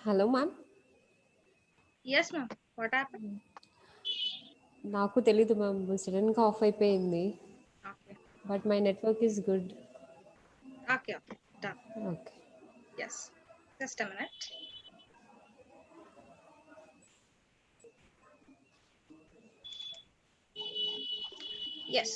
Hello, ma'am. Yes, ma'am. What happened? నాకు తెలీదు ma'am, సడన్గా ఆఫ్ అయిపోయింది. Okay. But my network is good. Okay. Done. Okay. Yes. Just a minute. Yes.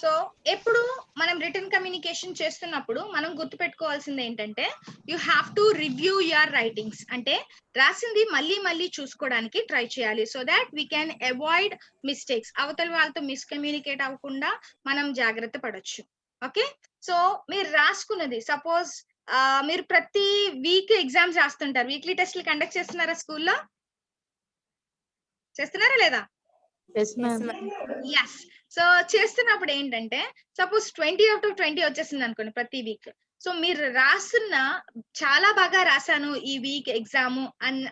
So ఎప్పుడు మనం return communication చేస్తున్నప్పుడు మనం గుర్తుపెట్టుకోవాల్సింది ఏంటంటే you have to review your writings. అంటే రాసింది మళ్ళీ మళ్ళీ చూసుకోవడానికి ట్రై చేయాలి. So that we can avoid mistakes. అవతల వాళ్ళతో మిస్కమ్యూనికేట్ అవ్వకుండా మనం జాగ్రత్త పడొచ్చు. ఓకే. సో మీరు రాసుకున్నది సపోజ్ మీరు ప్రతి వీక్ ఎగ్జామ్స్ రాస్తుంటారు. వీక్లీ టెస్ట్లు కండక్ట్ చేస్తున్నారా స్కూల్లో? చేస్తున్నారా లేదా? ఎస్. సో చేస్తున్నప్పుడు ఏంటంటే సపోజ్ 20 out of 20 వచ్చేసింది అనుకోండి ప్రతి వీక్. సో మీరు రాస్తున్న చాలా బాగా రాశాను ఈ వీక్ ఎగ్జామ్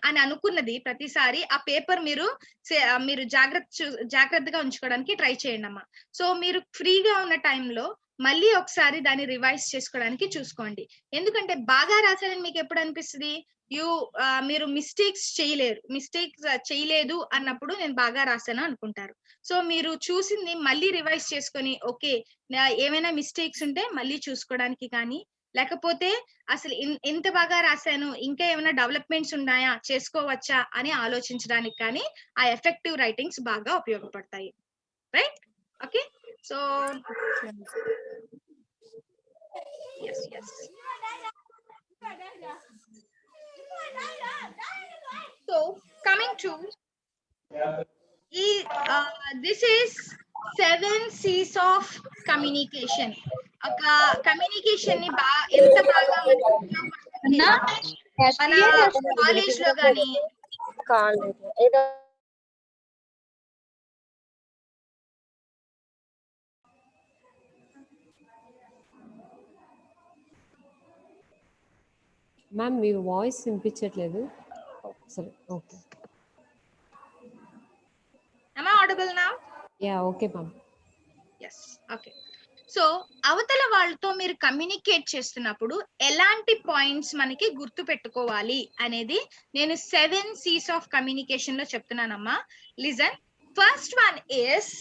అని అనుకున్నది ప్రతిసారి ఆ పేపర్ మీరు జాగ్రత్తగా ఉంచుకోవడానికి ట్రై చేయండి అమ్మా. సో మీరు ఫ్రీగా ఉన్న టైంలో మళ్ళీ ఒకసారి దాన్ని రివైజ్ చేసుకోవడానికి చూసుకోండి. ఎందుకంటే బాగా రాశారని మీకు ఎప్పుడు అనిపిస్తుంది? మీరు మిస్టేక్స్ చేయలేదు అన్నప్పుడు నేను బాగా రాశాను అనుకుంటారు. సో మీరు చూసింది మళ్ళీ రివైజ్ చేసుకొని ఓకే ఏమైనా మిస్టేక్స్ ఉంటే మళ్ళీ చూసుకోవడానికి కానీ, లేకపోతే అసలు ఇంత బాగా రాశాను ఇంకా ఏమైనా డెవలప్మెంట్స్ ఉన్నాయా చేసుకోవచ్చా అని ఆలోచించడానికి కానీ ఆ ఎఫెక్టివ్ రైటింగ్స్ బాగా ఉపయోగపడతాయి. Right? Okay. So yes. So coming to this is 7 C's of communication. ఒక కమ్యూనికేషన్ ని ఎంత బాగా మన కాలేజ్ లో గానీ మ్యామ్ మీ వాయిస్ వినిపించట్లేదు. సరే, okay. Am I audible now? Yeah, okay ma'am. Yes. Okay. So అవతల వాళ్ళతో మీరు కమ్యూనికేట్ చేస్తున్నప్పుడు ఎలాంటి పాయింట్స్ మనకి గుర్తు పెట్టుకోవాలి అనేది నేను 7 C's ఆఫ్ కమ్యూనికేషన్ లో చెప్తున్నానమ్మా. Listen. First one is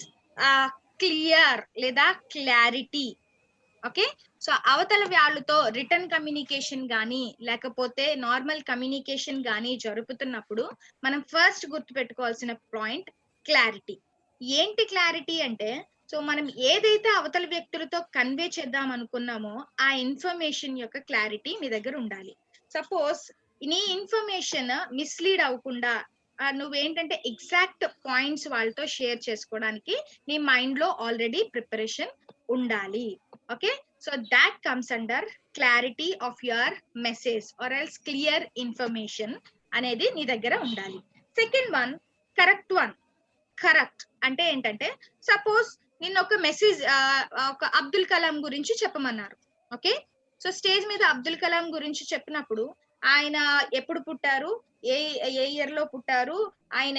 clear లేదా క్లారిటీ. ఓకే. సో అవతల వాళ్ళతో రిటర్న్ కమ్యూనికేషన్ గానీ లేకపోతే నార్మల్ కమ్యూనికేషన్ గానీ జరుపుతున్నప్పుడు మనం ఫస్ట్ గుర్తు పెట్టుకోవాల్సిన పాయింట్ క్లారిటీ. ఏంటి క్లారిటీ అంటే సో మనం ఏదైతే అవతల వ్యక్తులతో కన్వే చేద్దాం అనుకున్నామో ఆ ఇన్ఫర్మేషన్ యొక్క క్లారిటీ మీ దగ్గర ఉండాలి. సపోజ్ నీ ఇన్ఫర్మేషన్ మిస్లీడ్ అవ్వకుండా నువ్వేంటంటే ఎగ్జాక్ట్ పాయింట్స్ వాళ్ళతో షేర్ చేసుకోవడానికి నీ మైండ్ లో ఆల్రెడీ ప్రిపరేషన్ ఉండాలి. Okay. So that comes under clarity of your message or else clear information అనేది నీ దగ్గర ఉండాలి. Second one correct one. Correct అంటే ఏంటంటే సపోజ్ నిన్న ఒక మెసేజ్ ఒక అబ్దుల్ కలాం గురించి చెప్పమన్నారు. ఓకే. సో స్టేజ్ మీద అబ్దుల్ కలాం గురించి చెప్పినప్పుడు ఆయన ఎప్పుడు పుట్టారు, ఏ ఇయర్ లో పుట్టారు, ఆయన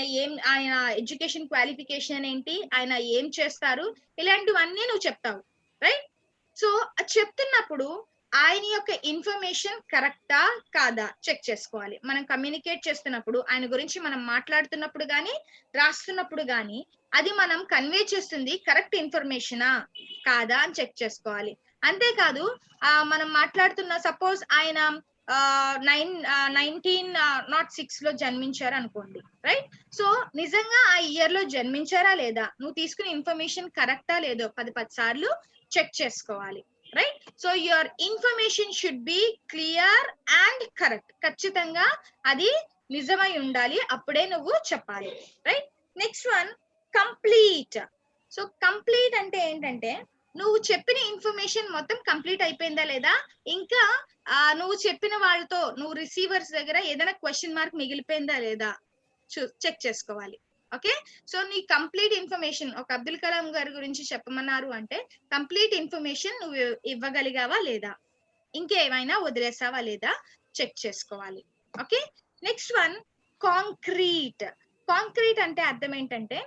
ఎడ్యుకేషన్ క్వాలిఫికేషన్ ఏంటి, ఆయన ఏం చేస్తారు, ఇలాంటివన్నీ నువ్వు చెప్తావు. రైట్? సో చెప్తున్నప్పుడు ఆయన యొక్క ఇన్ఫర్మేషన్ కరెక్టా కాదా చెక్ చేసుకోవాలి. మనం కమ్యూనికేట్ చేస్తున్నప్పుడు ఆయన గురించి మనం మాట్లాడుతున్నప్పుడు గానీ రాస్తున్నప్పుడు గానీ అది మనం కన్వే చేస్తుంది కరెక్ట్ ఇన్ఫర్మేషనా కాదా అని చెక్ చేసుకోవాలి. అంతేకాదు మనం మాట్లాడుతున్న సపోజ్ ఆయన 1906 లో జన్మించారు అనుకోండి. రైట్? సో నిజంగా ఆ ఇయర్ లో జన్మించారా లేదా, నువ్వు తీసుకునే ఇన్ఫర్మేషన్ కరెక్టా లేదో 10 సార్లు చెక్ చేసుకోవాలి. Right? So your information should be clear and correct. ఖచ్చితంగా అది నిజమై ఉండాలి, అప్పుడే నువ్వు చెప్పాలి. Right? Next one complete. So complete అంటే ఏంటంటే నువ్వు చెప్పిన ఇన్ఫర్మేషన్ మొత్తం కంప్లీట్ అయిపోయిందా లేదా, ఇంకా నువ్వు చెప్పిన వాళ్ళతో నువ్వు రిసీవర్స్ దగ్గర ఏదైనా క్వశ్చన్ మార్క్ మిగిలిపోయిందా లేదా చెక్ చేసుకోవాలి. ఓకే, సో నీ కంప్లీట్ ఇన్ఫర్మేషన్ ఒక అబ్దుల్ కలాం గారి గురించి చెప్పమన్నారు అంటే కంప్లీట్ ఇన్ఫర్మేషన్ నువ్వు ఇవ్వగలిగావా లేదా, ఇంకేమైనా వదిలేసావా లేదా చెక్ చేసుకోవాలి. Okay, next one concrete. Concrete అంటే అర్థం ఏంటంటే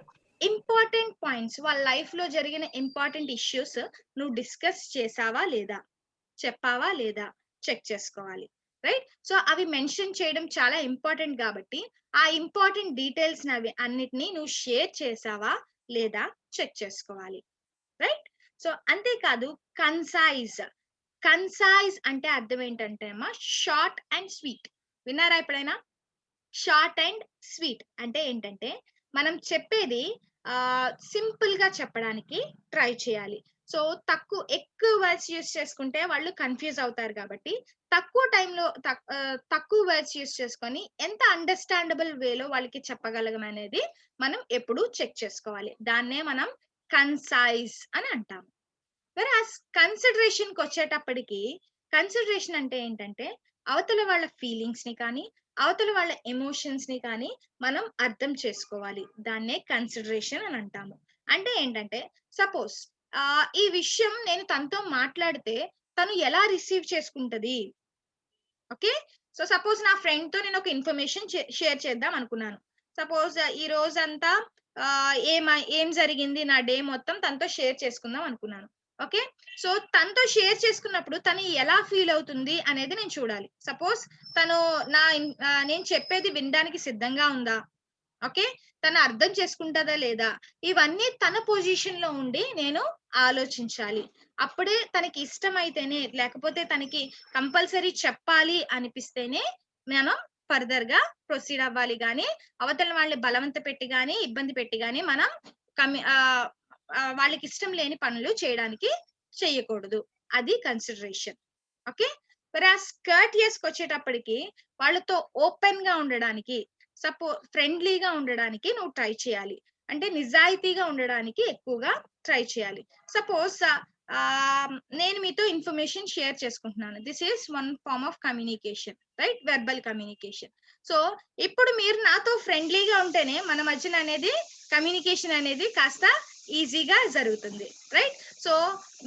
ఇంపార్టెంట్ పాయింట్స్, వాళ్ళ లైఫ్ లో జరిగిన ఇంపార్టెంట్ ఇష్యూస్ నువ్వు డిస్కస్ చేసావా లేదా, చెప్పావా లేదా చెక్ చేసుకోవాలి. రైట్, సో అవి మెన్షన్ చేయడం చాలా ఇంపార్టెంట్ కాబట్టి ఆ ఇంపార్టెంట్ డీటెయిల్స్ అవి అన్నిటినీ నువ్వు షేర్ చేసావా లేదా చెక్ చేసుకోవాలి. రైట్, సో అంతేకాదు కన్సైజ్. కన్సైజ్ అంటే అర్థం ఏంటంటే అమ్మా షార్ట్ అండ్ స్వీట్. విన్నారా ఎప్పుడైనా? షార్ట్ అండ్ స్వీట్ అంటే ఏంటంటే మనం చెప్పేది సింపుల్ గా చెప్పడానికి ట్రై చేయాలి. సో ఎక్కువ వర్డ్స్ యూస్ చేసుకుంటే వాళ్ళు కన్ఫ్యూజ్ అవుతారు కాబట్టి తక్కువ టైంలో తక్కువ వర్డ్స్ యూస్ చేసుకొని ఎంత అండర్స్టాండబుల్ వేలో వాళ్ళకి చెప్పగలం అనేది మనం ఎప్పుడు చెక్ చేసుకోవాలి. దాన్నే మనం కన్సైజ్ అని అంటాం. కన్సిడరేషన్ కి వచ్చేటప్పటికి కన్సిడరేషన్ అంటే ఏంటంటే అవతల వాళ్ళ ఫీలింగ్స్ ని కానీ అవతల వాళ్ళ ఎమోషన్స్ ని కానీ మనం అర్థం చేసుకోవాలి. దాన్నే కన్సిడరేషన్ అని అంటాము. అంటే ఏంటంటే సపోజ్ ఈ విషయం నేను తనతో మాట్లాడితే తను ఎలా రిసీవ్ చేసుకుంటది. ఓకే, సో సపోజ్ నా ఫ్రెండ్ తో నేను ఒక ఇన్ఫర్మేషన్ షేర్ చేద్దాం అనుకున్నాను. సపోజ్ ఈ రోజంతా ఏం జరిగింది నా డే మొత్తం తనతో షేర్ చేసుకుందాం అనుకున్నాను. ఓకే, సో తనతో షేర్ చేసుకున్నప్పుడు తను ఎలా ఫీల్ అవుతుంది అనేది నేను చూడాలి. సపోజ్ తను నేను చెప్పేది వినడానికి సిద్ధంగా ఉందా, ఓకే, తను అర్థం చేసుకుంటుందా లేదా, ఇవన్నీ తన పొజిషన్ లో ఉండి నేను ఆలోచించాలి. అప్పుడే తనకి ఇష్టమైతేనే, లేకపోతే తనకి కంపల్సరీ చెప్పాలి అనిపిస్తేనే మనం ఫర్దర్ గా ప్రొసీడ్ అవ్వాలి. గాని అవతల వాళ్ళని బలవంత పెట్టి గాని ఇబ్బంది పెట్టి గాని మనం వాళ్ళకి ఇష్టం లేని పనులు చేయకూడదు. అది కన్సిడరేషన్. ఓకే, కర్టియస్ కి వచ్చేటప్పటికి వాళ్ళతో ఓపెన్ గా ఉండడానికి, ఫ్రెండ్లీగా ఉండడానికి నువ్వు ట్రై చేయాలి. అంటే నిజాయితీగా ఉండడానికి ఎక్కువగా ట్రై చేయాలి. సపోజ్ నేను మీతో ఇన్ఫర్మేషన్ షేర్ చేసుకుంటున్నాను. This is one form of communication, right, verbal communication. So ఇప్పుడు మీరు నాతో ఫ్రెండ్లీగా ఉంటేనే మన మధ్యన అనేది కమ్యూనికేషన్ అనేది కాస్త ఈజీగా జరుగుతుంది. రైట్, సో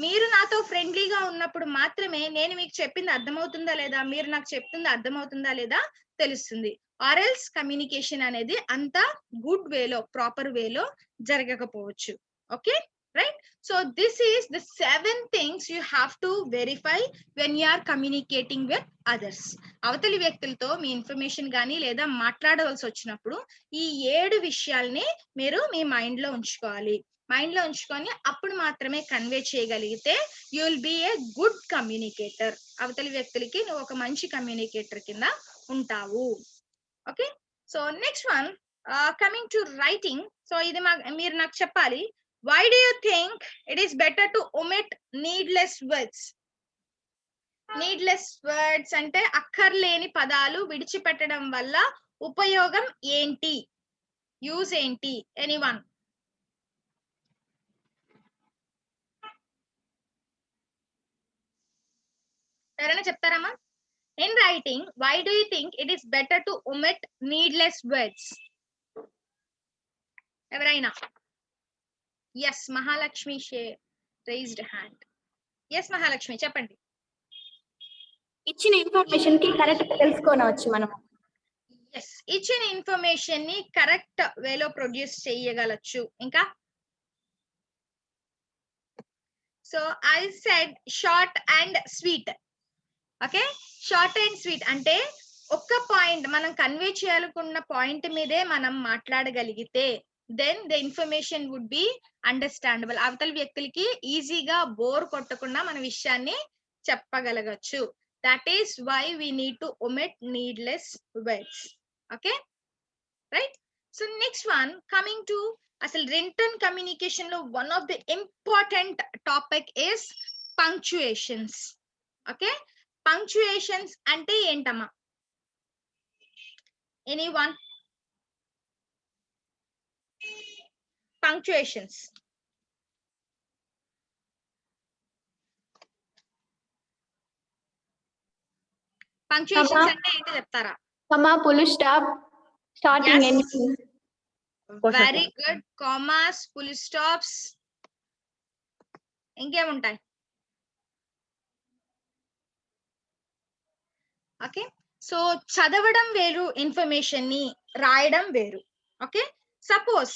మీరు నాతో ఫ్రెండ్లీగా ఉన్నప్పుడు మాత్రమే నేను మీకు చెప్పింది అర్థమవుతుందా లేదా, మీరు నాకు చెప్తుంది అర్థమవుతుందా లేదా తెలుస్తుంది. ఆర్ఎల్స్ కమ్యూనికేషన్ అనేది అంత గుడ్ వేలో, ప్రాపర్ వేలో జరగకపోవచ్చు. Okay, right, so this is the 7 things you have to verify when you are communicating with others. అవతలి వ్యక్తులతో మీ ఇన్ఫర్మేషన్ గానీ లేదా మాట్లాడవలసి వచ్చినప్పుడు ఈ 7 విషయాల్ని మీరు మీ మైండ్ లో ఉంచుకోవాలి. మైండ్ లో ఉంచుకొని అప్పుడు మాత్రమే కన్వే చేయగలిగితే you will be a good communicator. అవతలి వ్యక్తులకి నువ్వు ఒక మంచి కమ్యూనికేటర్ కింద ఉంటావు. Okay, so next one coming to writing. So ఇది మీరు నాకు చెప్పాలి. Why do you think it is better to omit needless words? Needless words అంటే అక్కర్లేని పదాలు విడిచిపెట్టడం వల్ల ఉపయోగం ఏంటి, యూజ్ ఏంటి? ఎనీవన్? ఎవరైనా చెప్తారమ్మా? In writing, why do you think it is better to omit needless words? ఎవరైనా? Yes, Mahalakshmi raised hand. Yes, Mahalakshmi, చెప్పండి. ఇచ్చిన ఇన్ఫర్మేషన్ కి కరెక్ట్ తెలుసుకోవచ్చు మనం. yes, ఇచ్చిన ఇన్ఫర్మేషన్ ని కరెక్ట్ వేలో ప్రొడ్యూస్ చేయగలచ్చు. ఇంకా so I said short and sweet. Okay, short and sweet అంటే ఒక్క పాయింట్ మనం కన్వే చేయాలనుకున్న పాయింట్ మీదే మనం మాట్లాడగలిగితే then the information would be understandable. అవతల వ్యక్తులకి ఈజీగా బోర్ కొట్టకుండా మన విషయాన్ని చెప్పగలగచ్చు. That is why we need to omit needless words. Okay, right, so next one coming to అసలు రిటన్ కమ్యూనికేషన్ లో one of the important topic is punctuations. Okay, punctuations అంటే ఏంటమ్మా? ఎనీవన్? పంక్చుయేషన్స్ పంక్చుయేషన్స్ అంటే ఏంటో చెప్తారా? comma, full stop, starting, Yes. ending. Very good. Commas, full stops, ఇంకేముంటాయి? Okay, so చదవడం వేరు, ఇన్ఫర్మేషన్ ని రాయడం వేరు. ఓకే, సపోజ్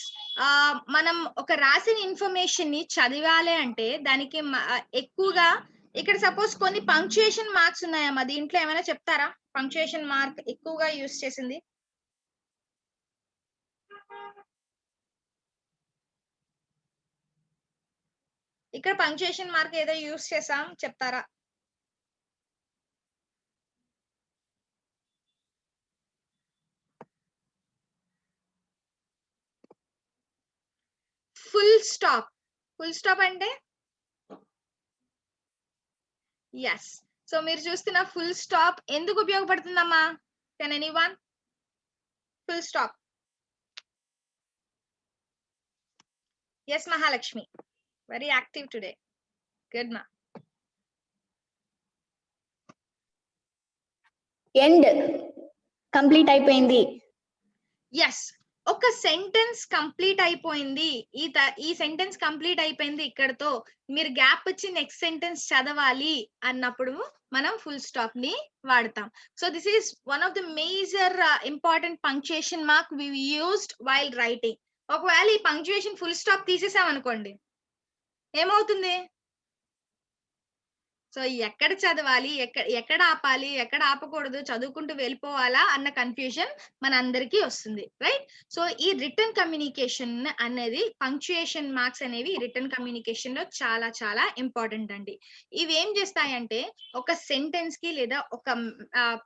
మనం ఒక రాసిన ఇన్ఫర్మేషన్ ని చదివాలి అంటే దానికి ఎక్కువగా ఇక్కడ సపోజ్ కొన్ని పంక్చుయేషన్ మార్క్స్ ఉన్నాయమ్మా, దీంట్లో ఏమైనా చెప్తారా? పంక్చుయేషన్ మార్క్ ఎక్కువగా యూస్ చేసింది ఇక్కడ పంక్చుయేషన్ మార్క్ ఏదో యూస్ చేసాం, చెప్తారా? Full stop. ఫుల్ స్టాప్ అంటే ఎస్. సో మీరు చూస్తున్న ఫుల్ స్టాప్ ఎందుకు ఉపయోగపడుతుందమ్మా? Can anyone? Full stop. Yes Mahalakshmi, very active today. Good మా. ఎండ్, కంప్లీట్ అయిపోయింది. ఎస్, ఒక సెంటెన్స్ కంప్లీట్ అయిపోయింది, ఈ సెంటెన్స్ కంప్లీట్ అయిపోయింది, ఇక్కడతో మీరు గ్యాప్ వచ్చి నెక్స్ట్ సెంటెన్స్ చదవాలి అన్నప్పుడు మనం ఫుల్ స్టాప్ ని వాడతాం. So this is one of the major important punctuation mark we used while writing. ఒకవేళ ఈ పంక్చుయేషన్ ఫుల్ స్టాప్ తీసేసాం అనుకోండి, ఏమవుతుంది? సో ఎక్కడ చదవాలి, ఎక్కడ ఆపాలి, ఎక్కడ ఆపకూడదు, చదువుకుంటూ వెళ్ళిపోవాలా అన్న కన్ఫ్యూజన్ మన అందరికీ వస్తుంది, రైట్? సో ఈ రిటర్న్ కమ్యూనికేషన్ అనేది, పంక్చుయేషన్ మార్క్స్ అనేవి రిటర్న్ కమ్యూనికేషన్ లో చాలా చాలా ఇంపార్టెంట్ అండి. ఇవి ఏం చేస్తాయంటే ఒక సెంటెన్స్ కి లేదా ఒక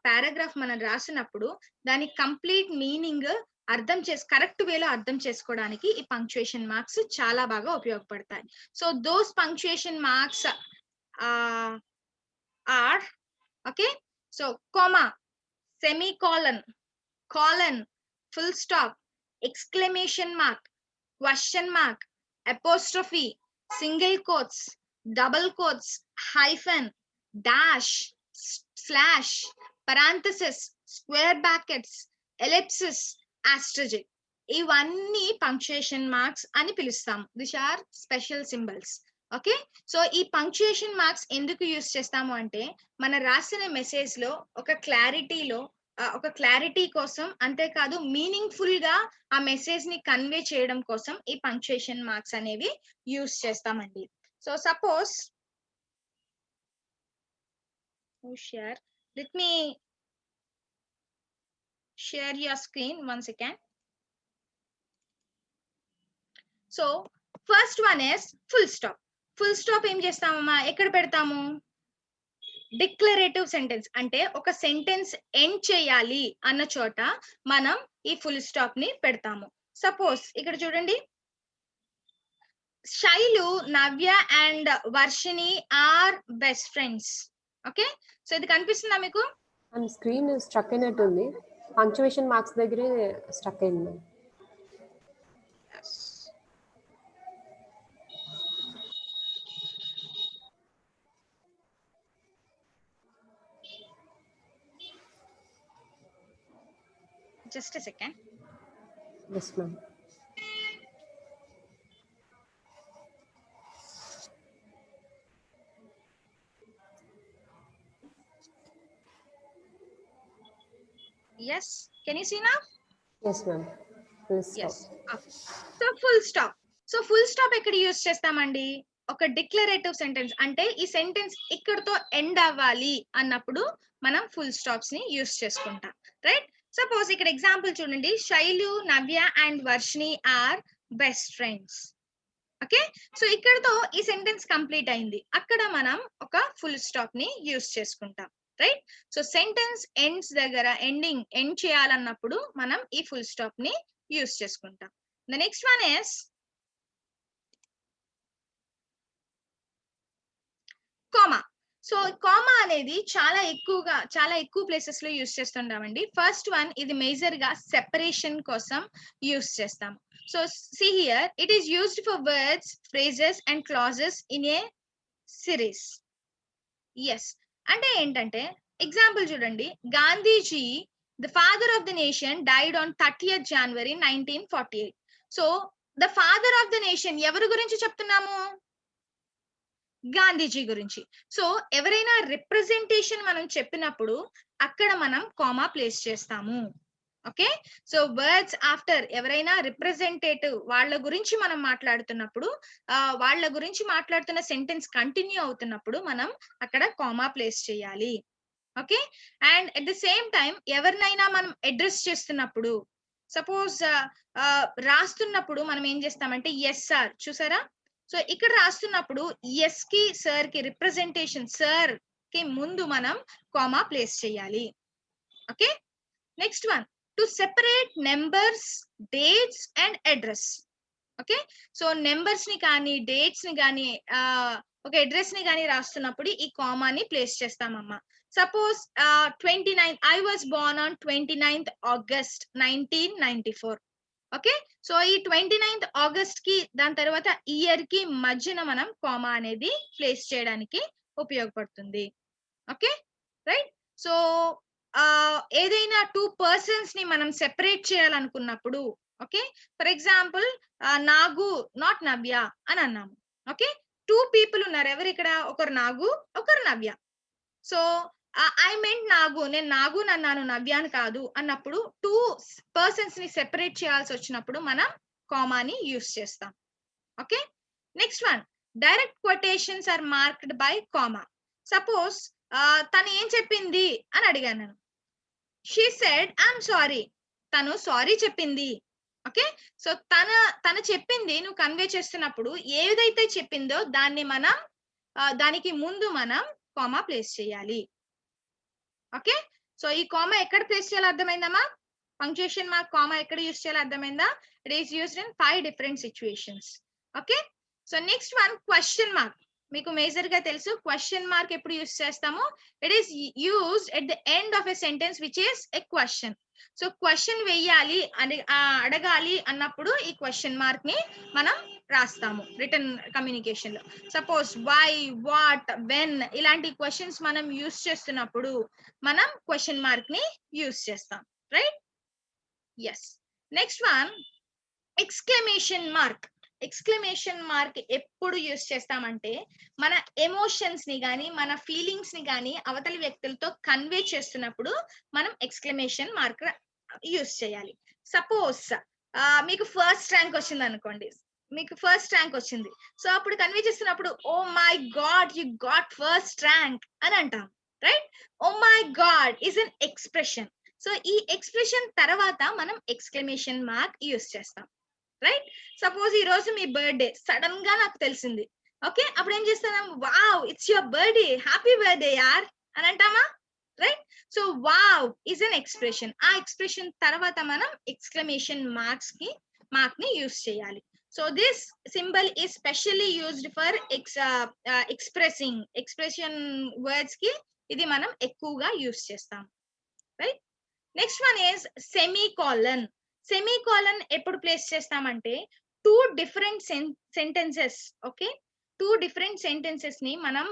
పారాగ్రాఫ్ మనం రాసినప్పుడు దాని కంప్లీట్ మీనింగ్ కరెక్ట్ వేలో అర్థం చేసుకోవడానికి ఈ పంక్చుయేషన్ మార్క్స్ చాలా బాగా ఉపయోగపడతాయి. So those punctuation marks are okay, so comma, semicolon, colon, full stop, exclamation mark, question mark, apostrophe, single quotes, double quotes, hyphen, dash, slash, parenthesis, square brackets, ellipsis, asterisk, ఇవన్నీ punctuation marks అని పిలుస్తాం. This are special symbols. Okay, so ఈ punctuation marks ఎందుకు use చేస్తాము అంటే మన రాసిన message లో ఒక క్లారిటీ కోసం, అంతేకాదు మీనింగ్ఫుల్ గా ఆ మెసేజ్ ని కన్వే చేయడం కోసం ఈ పంక్చుయేషన్ మార్క్స్ అనేవి యూస్ చేస్తామండి. So suppose let me share your screen one second. So first one is full stop. Full stop ఏం చేస్తామమ్మా, ఎక్కడ పెడతాము? డిక్లరేటివ్ సెంటెన్స్ అంటే ఒక సెంటెన్స్ ఎండ్ చేయాలి అన్న చోట మనం ఈ ఫుల్ స్టాప్ ని పెడతాము. సపోజ్ ఇక్కడ చూడండి, Shailu, Navya and Varshini are best friends. Okay, so ఇది కనిపిస్తుందా మీకు? స్క్రీన్ స్ట్రక్ అయినట్టుంది, పంక్చుయేషన్ మార్క్స్ దగ్గరే స్ట్రక్ అయింది. Just a second. Yes, ma'am. Yes, can you see now? Yes, ma'am. Full stop. Yes. Okay. So full stop. So full stop ఎక్కడ use చేస్తామండి? ఒక declarative sentence అంటే ఈ సెంటెన్స్ ఇక్కడతో end అవ్వాలి అన్నప్పుడు మనం ఫుల్ స్టాప్స్ ని యూస్ చేసుకుంటాం, రైట్? సపోజ్ ఇక్కడ ఎగ్జాంపుల్ చూడండి, Shailu, Navya and Varshini are best friends. Okay, so ఇక్కడతో ఈ సెంటెన్స్ కంప్లీట్ అయింది, అక్కడ మనం ఒక ఫుల్ స్టాప్ ని యూస్ చేసుకుంటాం, రైట్? సో సెంటెన్స్ ఎండ్స్ దగ్గర ఎండ్ చేయాలన్నప్పుడు మనం ఈ ఫుల్ స్టాప్ ని యూస్ చేసుకుంటాం. The next one is comma. So comma అనేది చాలా ఎక్కువ ప్లేసెస్ లో యూస్ చేస్తుంటామండి. ఫస్ట్ వన్, ఇది మేజర్ గా సెపరేషన్ కోసం యూస్ చేస్తాము. So see here, it is used for words, phrases and clauses in a series. Yes అంటే ఏంటంటే ఎగ్జాంపుల్ చూడండి, Gandhiji the father of the nation died on 30th January 1948. So the father of the nation ఎవరి గురించి చెప్తున్నాము? గాంధీజీ గురించి. So ఎవరైనా representation మనం చెప్పినప్పుడు అక్కడ మనం కామా ప్లేస్ చేస్తాము. ఓకే, సో వర్డ్స్ ఆఫ్టర్ ఎవరైనా రిప్రజెంటేటివ్ వాళ్ళ గురించి మనం మాట్లాడుతున్నప్పుడు, వాళ్ళ గురించి మాట్లాడుతున్న సెంటెన్స్ కంటిన్యూ అవుతున్నప్పుడు మనం అక్కడ కామా ప్లేస్ చేయాలి. Okay, and at the same time ఎవరినైనా మనం అడ్రస్ చేస్తున్నప్పుడు, సపోజ్ రాస్తున్నప్పుడు మనం ఏం చేస్తామంటే ఎస్ సార్, చూసారా? సో ఇక్కడ రాస్తున్నప్పుడు ఎస్ కి సార్ కి రిప్రజెంటేషన్, సార్ కి ముందు మనం కామా ప్లేస్ చేయాలి. Okay, next one, to separate numbers, dates and address. Okay, so numbers ని కానీ డేట్స్ ని కానీ ఒక అడ్రస్ ని కానీ రాస్తున్నప్పుడు ఈ కామాని ప్లేస్ చేస్తామమ్మా. Suppose 29 I was born on 29th August 1994. Okay, so ఈ 29th August కి దాని తర్వాత ఇయర్ కి మధ్యన మనం కామా అనేది ప్లేస్ చేయడానికి ఉపయోగపడుతుంది. Okay, right. సో ఏదైనా 2 persons ని మనం సెపరేట్ చేయాలనుకున్నప్పుడు, okay, for example Nagu not Navya అని అన్నాము. ఓకే, 2 people ఉన్నారు, ఎవరు ఇక్కడ? ఒకరు నాగు, ఒకరు నవ్య. సో ఐ మెంట్ నాగు, నేను నాగు అన్నాను, నవ్యాను కాదు అన్నప్పుడు 2 persons ని సెపరేట్ చేయాల్సి వచ్చినప్పుడు మనం కామాని యూస్ చేస్తాం. Okay, next one, direct quotations are marked by comma. Suppose తను ఏం చెప్పింది అని అడిగాను నేను. షీ సెడ్ ఐఎమ్ సారీ, తను సారీ చెప్పింది. ఓకే, సో తను చెప్పింది నువ్వు కన్వే చేస్తున్నప్పుడు ఏదైతే చెప్పిందో దాన్ని మనం దానికి ముందు మనం కామా ప్లేస్ చేయాలి. ఓకే, సో ఈ కామా ఎక్కడ ప్లేస్ చేయాలో అర్థమైందమ్మా? పంక్చుయేషన్ మార్క్ కామా ఎక్కడ యూస్ చేయాలో అర్థమైందా? It is used in 5 different situations. Okay, so next one, question mark. మీకు మేజర్ గా తెలుసు క్వశ్చన్ మార్క్ ఎప్పుడు యూస్ చేస్తామో. It is used at the end of a sentence which is a question. So question వెయ్యాలి అని అడగాలి అన్నప్పుడు ఈ క్వశ్చన్ మార్క్ ని మనం రాస్తాము రిటర్న్ కమ్యూనికేషన్ లో. సపోజ్ వై, వాట్, వెన్ ఇలాంటి క్వశ్చన్స్ మనం యూస్ చేస్తున్నప్పుడు మనం క్వశ్చన్ మార్క్ ని యూస్ చేస్తాం. Right? Yes. Next one, exclamation mark. Exclamation mark ఎప్పుడు యూస్ చేస్తామంటే మన ఎమోషన్స్ ని గానీ మన ఫీలింగ్స్ ని గానీ అవతలి వ్యక్తులతో కన్వే చేస్తున్నప్పుడు మనం ఎక్స్క్లమేషన్ మార్క్ యూస్ చేయాలి. సపోజ్ మీకు ఫస్ట్ ర్యాంక్ వచ్చింది అనుకోండి, మీకు ఫస్ట్ ర్యాంక్ వచ్చింది. సో అప్పుడు కన్వే చేస్తున్నప్పుడు oh my god you got first rank అని అంటాం. Right? Oh my god is an expression. So ఈ ఎక్స్ప్రెషన్ తర్వాత మనం ఎక్స్క్లమేషన్ మార్క్ యూస్ చేస్తాం. రైట్? సపోజ్ ఈ రోజు మీ బర్త్డే సడన్ గా నాకు తెలిసింది. ఓకే, అప్పుడు ఏం చేస్తాం? Wow it's your birthday, happy birthday యార్ అని అంటామా? Right? So wow is an expression. ఆ ఎక్స్ప్రెషన్ తర్వాత మనం ఎక్స్క్లమేషన్ మార్క్ ని యూస్ చేయాలి. So this symbol is specially used for expression words కి ఇది మనం ఎక్కువగా యూస్ చేస్తాం. Right? Next one is semicolon. Semicolon ఎప్పుడు ప్లేస్ చేస్తామంటే 2 different sentences, okay, 2 different sentences ని మనం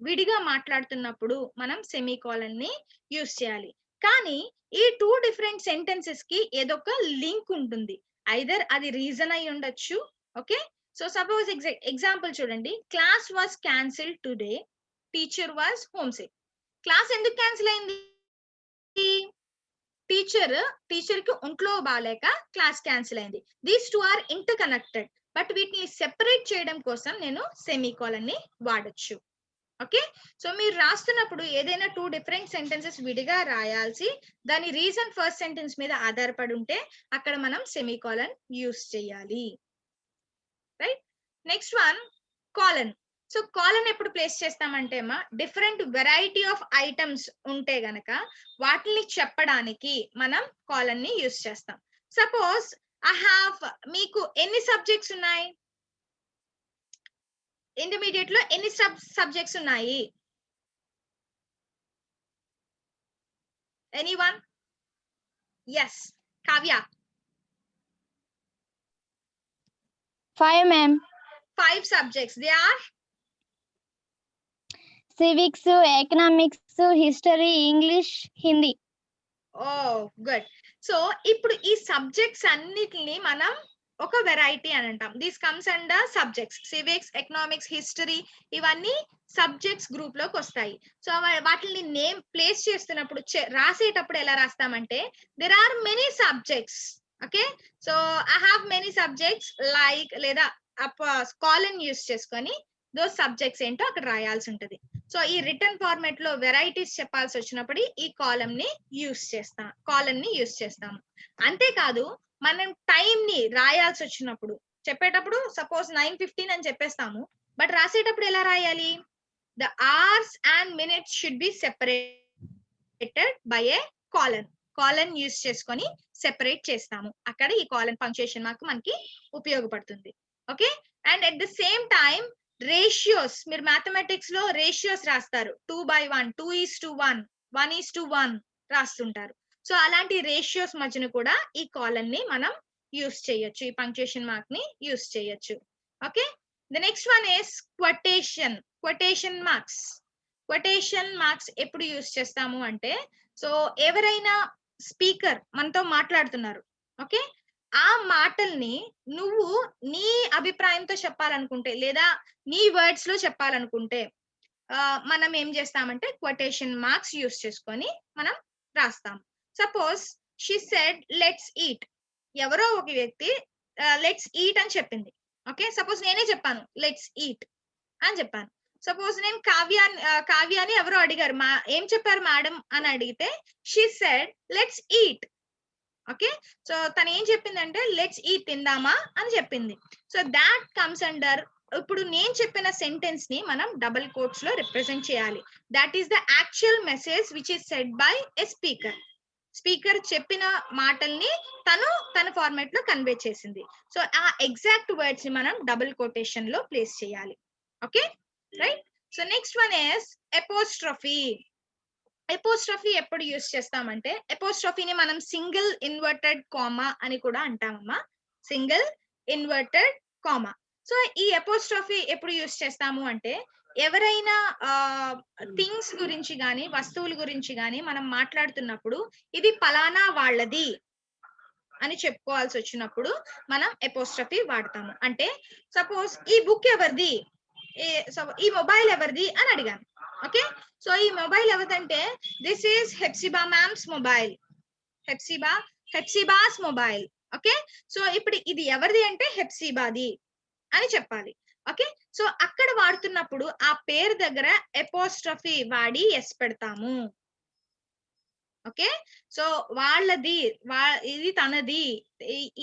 విడిగా మాట్లాడుతున్నప్పుడు మనం సెమీకోలన్ ని యూస్ చేయాలి. కానీ ఈ 2 different sentences కి ఏదో ఒక లింక్ ఉంటుంది. ఐదర్ అది రీజన్ అయి ఉండొచ్చు. ఓకే, సో సపోజ్ ఎగ్జాంపుల్ చూడండి, class was cancelled today, teacher was home sick. Class ఎందుకు క్యాన్సిల్ అయింది? టీచర్ కి ఒంట్లో బాలేక క్లాస్ క్యాన్సిల్ అయింది. These 2 are interconnected, but వీటిని సెపరేట్ చేయడం కోసం నేను సెమీకోలన్ ని వాడొచ్చు. ఓకే, సో మీరు రాస్తున్నప్పుడు ఏదైనా 2 different sentences విడిగా రాయాల్సి దాని రీజన్ ఫస్ట్ సెంటెన్స్ మీద ఆధారపడి ఉంటే అక్కడ మనం సెమీకోలన్ యూస్ చేయాలి. Right? Next one, colon. So colon ఎప్పుడు ప్లేస్ చేస్తామంటే అమ్మా డిఫరెంట్ వెరైటీ ఆఫ్ ఐటమ్స్ ఉంటే గనక వాటిని చెప్పడానికి మనం కాలన్ ని యూస్ చేస్తాం. సపోజ్ ఐ హావ్, మీకు ఎన్ని సబ్జెక్ట్స్ ఉన్నాయి? ఇంటర్మీడియట్ లో ఎన్ని సబ్జెక్ట్స్ ఉన్నాయి? Anyone? Yes, Kavya. 5 ma'am. 5 subjects. They are civics, economics, history, English, Hindi. Oh good. So ఇప్పుడు ఈ సబ్జెక్ట్స్ అన్నిటిని మనం ఒక వెరైటీ అని అంటాం. This comes under subjects. Civics, economics, history ఇవన్నీ సబ్జెక్ట్స్ గ్రూప్ లోకి వస్తాయి. సో వాటిని నేమ్ ప్లేస్ చేస్తున్నప్పుడు రాసేటప్పుడు ఎలా రాస్తామంటే there are many subjects. Okay, so I have many subjects like, లేదా కాలన్ యూస్ చేసుకొని దోస్ సబ్జెక్ట్స్ ఏంటో అక్కడ రాయాల్సి ఉంటది. సో ఈ రిటర్న్ ఫార్మాట్ లో వెరైటీస్ చెప్పాల్సి వచ్చినప్పుడు ఈ కాలమ్ ని యూస్ చేస్తాము. అంతేకాదు మనం టైం ని రాయాల్సి వచ్చినప్పుడు, చెప్పేటప్పుడు సపోజ్ 9:15 అని చెప్పేస్తాము, బట్ రాసేటప్పుడు ఎలా రాయాలి? The hours and minutes should be separated by A colon use చేసుకొని సెపరేట్ చేస్తాము. అక్కడ ఈ కాలన్ పంక్చుయేషన్ మార్క్ మనకి ఉపయోగపడుతుంది. Okay, and at the same time ratios, మీరు మ్యాథమెటిక్స్ లో రేషియోస్ రాస్తారు. 2/1, 2:1, 1:1 రాస్తుంటారు. సో అలాంటి రేషియోస్ మధ్యన కూడా ఈ కాలన్ ని మనం యూస్ చేయొచ్చు, ఈ పంక్చుయేషన్ మార్క్ ని యూస్ చేయొచ్చు. Okay, the next one is quotation marks ఎప్పుడు యూస్ చేస్తాము అంటే, సో ఎవరైనా స్పీకర్ మనతో మాట్లాడుతున్నారు, ఓకే, ఆ మాటల్ని నువ్వు నీ అభిప్రాయంతో చెప్పాలనుకుంటే, లేదా నీ వర్డ్స్ లో చెప్పాలనుకుంటే మనం ఏం చేస్తామంటే క్వటేషన్ మార్క్స్ యూస్ చేసుకొని మనం రాస్తాం. Suppose she said let's eat. ఎవరో ఒక వ్యక్తి లెట్స్ ఈట్ అని చెప్పింది. ఓకే, సపోజ్ నేనే చెప్పాను లెట్స్ ఈట్ అని చెప్పాను. సపోజ్ నేను కావ్యాని ఎవరో అడిగారు, ఏం చెప్పారు మేడం అని అడిగితే she said let's eat. Okay, so తను ఏం చెప్పిందంటే లెట్స్ ఈట్, తిందామా అని చెప్పింది. సో దాట్ కమ్స్ అండర్, ఇప్పుడు నేను చెప్పిన సెంటెన్స్ ని మనం డబుల్ కోట్స్ లో రిప్రజెంట్ చేయాలి. That is the actual message which is said by a speaker చెప్పిన మాటల్ని తన ఫార్మాట్ లో కన్వే చేసింది. సో ఆ ఎగ్జాక్ట్ వర్డ్స్ ని మనం డబుల్ కోటేషన్ లో ప్లేస్ చేయాలి. Okay, right. So next one is apostrophe ఎప్పుడు యూస్ చేస్తామంటే, ఎపోస్ట్రఫీని మనం సింగిల్ ఇన్వర్టెడ్ కామా అని కూడా అంటామమ్మా. Single inverted comma. సో ఈ ఎపోస్ట్రఫీ ఎప్పుడు యూస్ చేస్తాము అంటే, ఎవరైనా థింగ్స్ గురించి గాని, వస్తువుల గురించి గాని మనం మాట్లాడుతున్నప్పుడు ఇది పలానా వాళ్ళది అని చెప్పుకోవాల్సి వచ్చినప్పుడు మనం ఎపోస్ట్రఫీ వాడతాము. అంటే సపోజ్ ఈ బుక్ ఎవరిది, ఈ మొబైల్ ఎవరిది అని అడిగాను. ఓకే, సో ఈ మొబైల్ ఎవరిదంటే this is Hepsiba ma'am's mobile, Hepsiba's mobile. Okay, so ఇప్పుడు ఇది ఎవరిది అంటే హెప్సిబాది అని చెప్పాలి. ఓకే, సో అక్కడ వాడుతున్నప్పుడు ఆ పేరు దగ్గర ఎపోస్ట్రఫీ వాడి ఎస్ పెడతాము. ఓకే, సో వాళ్ళది, ఇది తనది,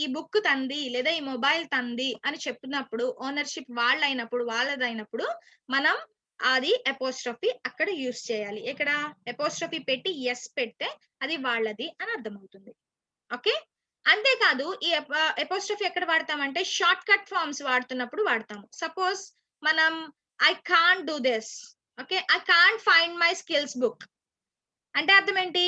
ఈ బుక్ తంది, లేదా ఈ మొబైల్ తంది అని చెప్పినప్పుడు, ఓనర్షిప్ వాళ్ళదైనప్పుడు మనం అది ఎపోస్ట్రఫీ అక్కడ యూస్ చేయాలి. ఇక్కడ ఎపోస్ట్రఫీ పెట్టి ఎస్ పెడితే అది వాళ్ళది అని అర్థమవుతుంది. ఓకే, అంతేకాదు ఈ ఎపోస్ట్రఫీ ఎక్కడ వాడతామంటే షార్ట్ కట్ ఫార్మ్స్ వాడుతున్నప్పుడు వాడతాము. సపోజ్ మనం I can't do this, okay, I can't find my skills book అంటే అర్థం ఏంటి?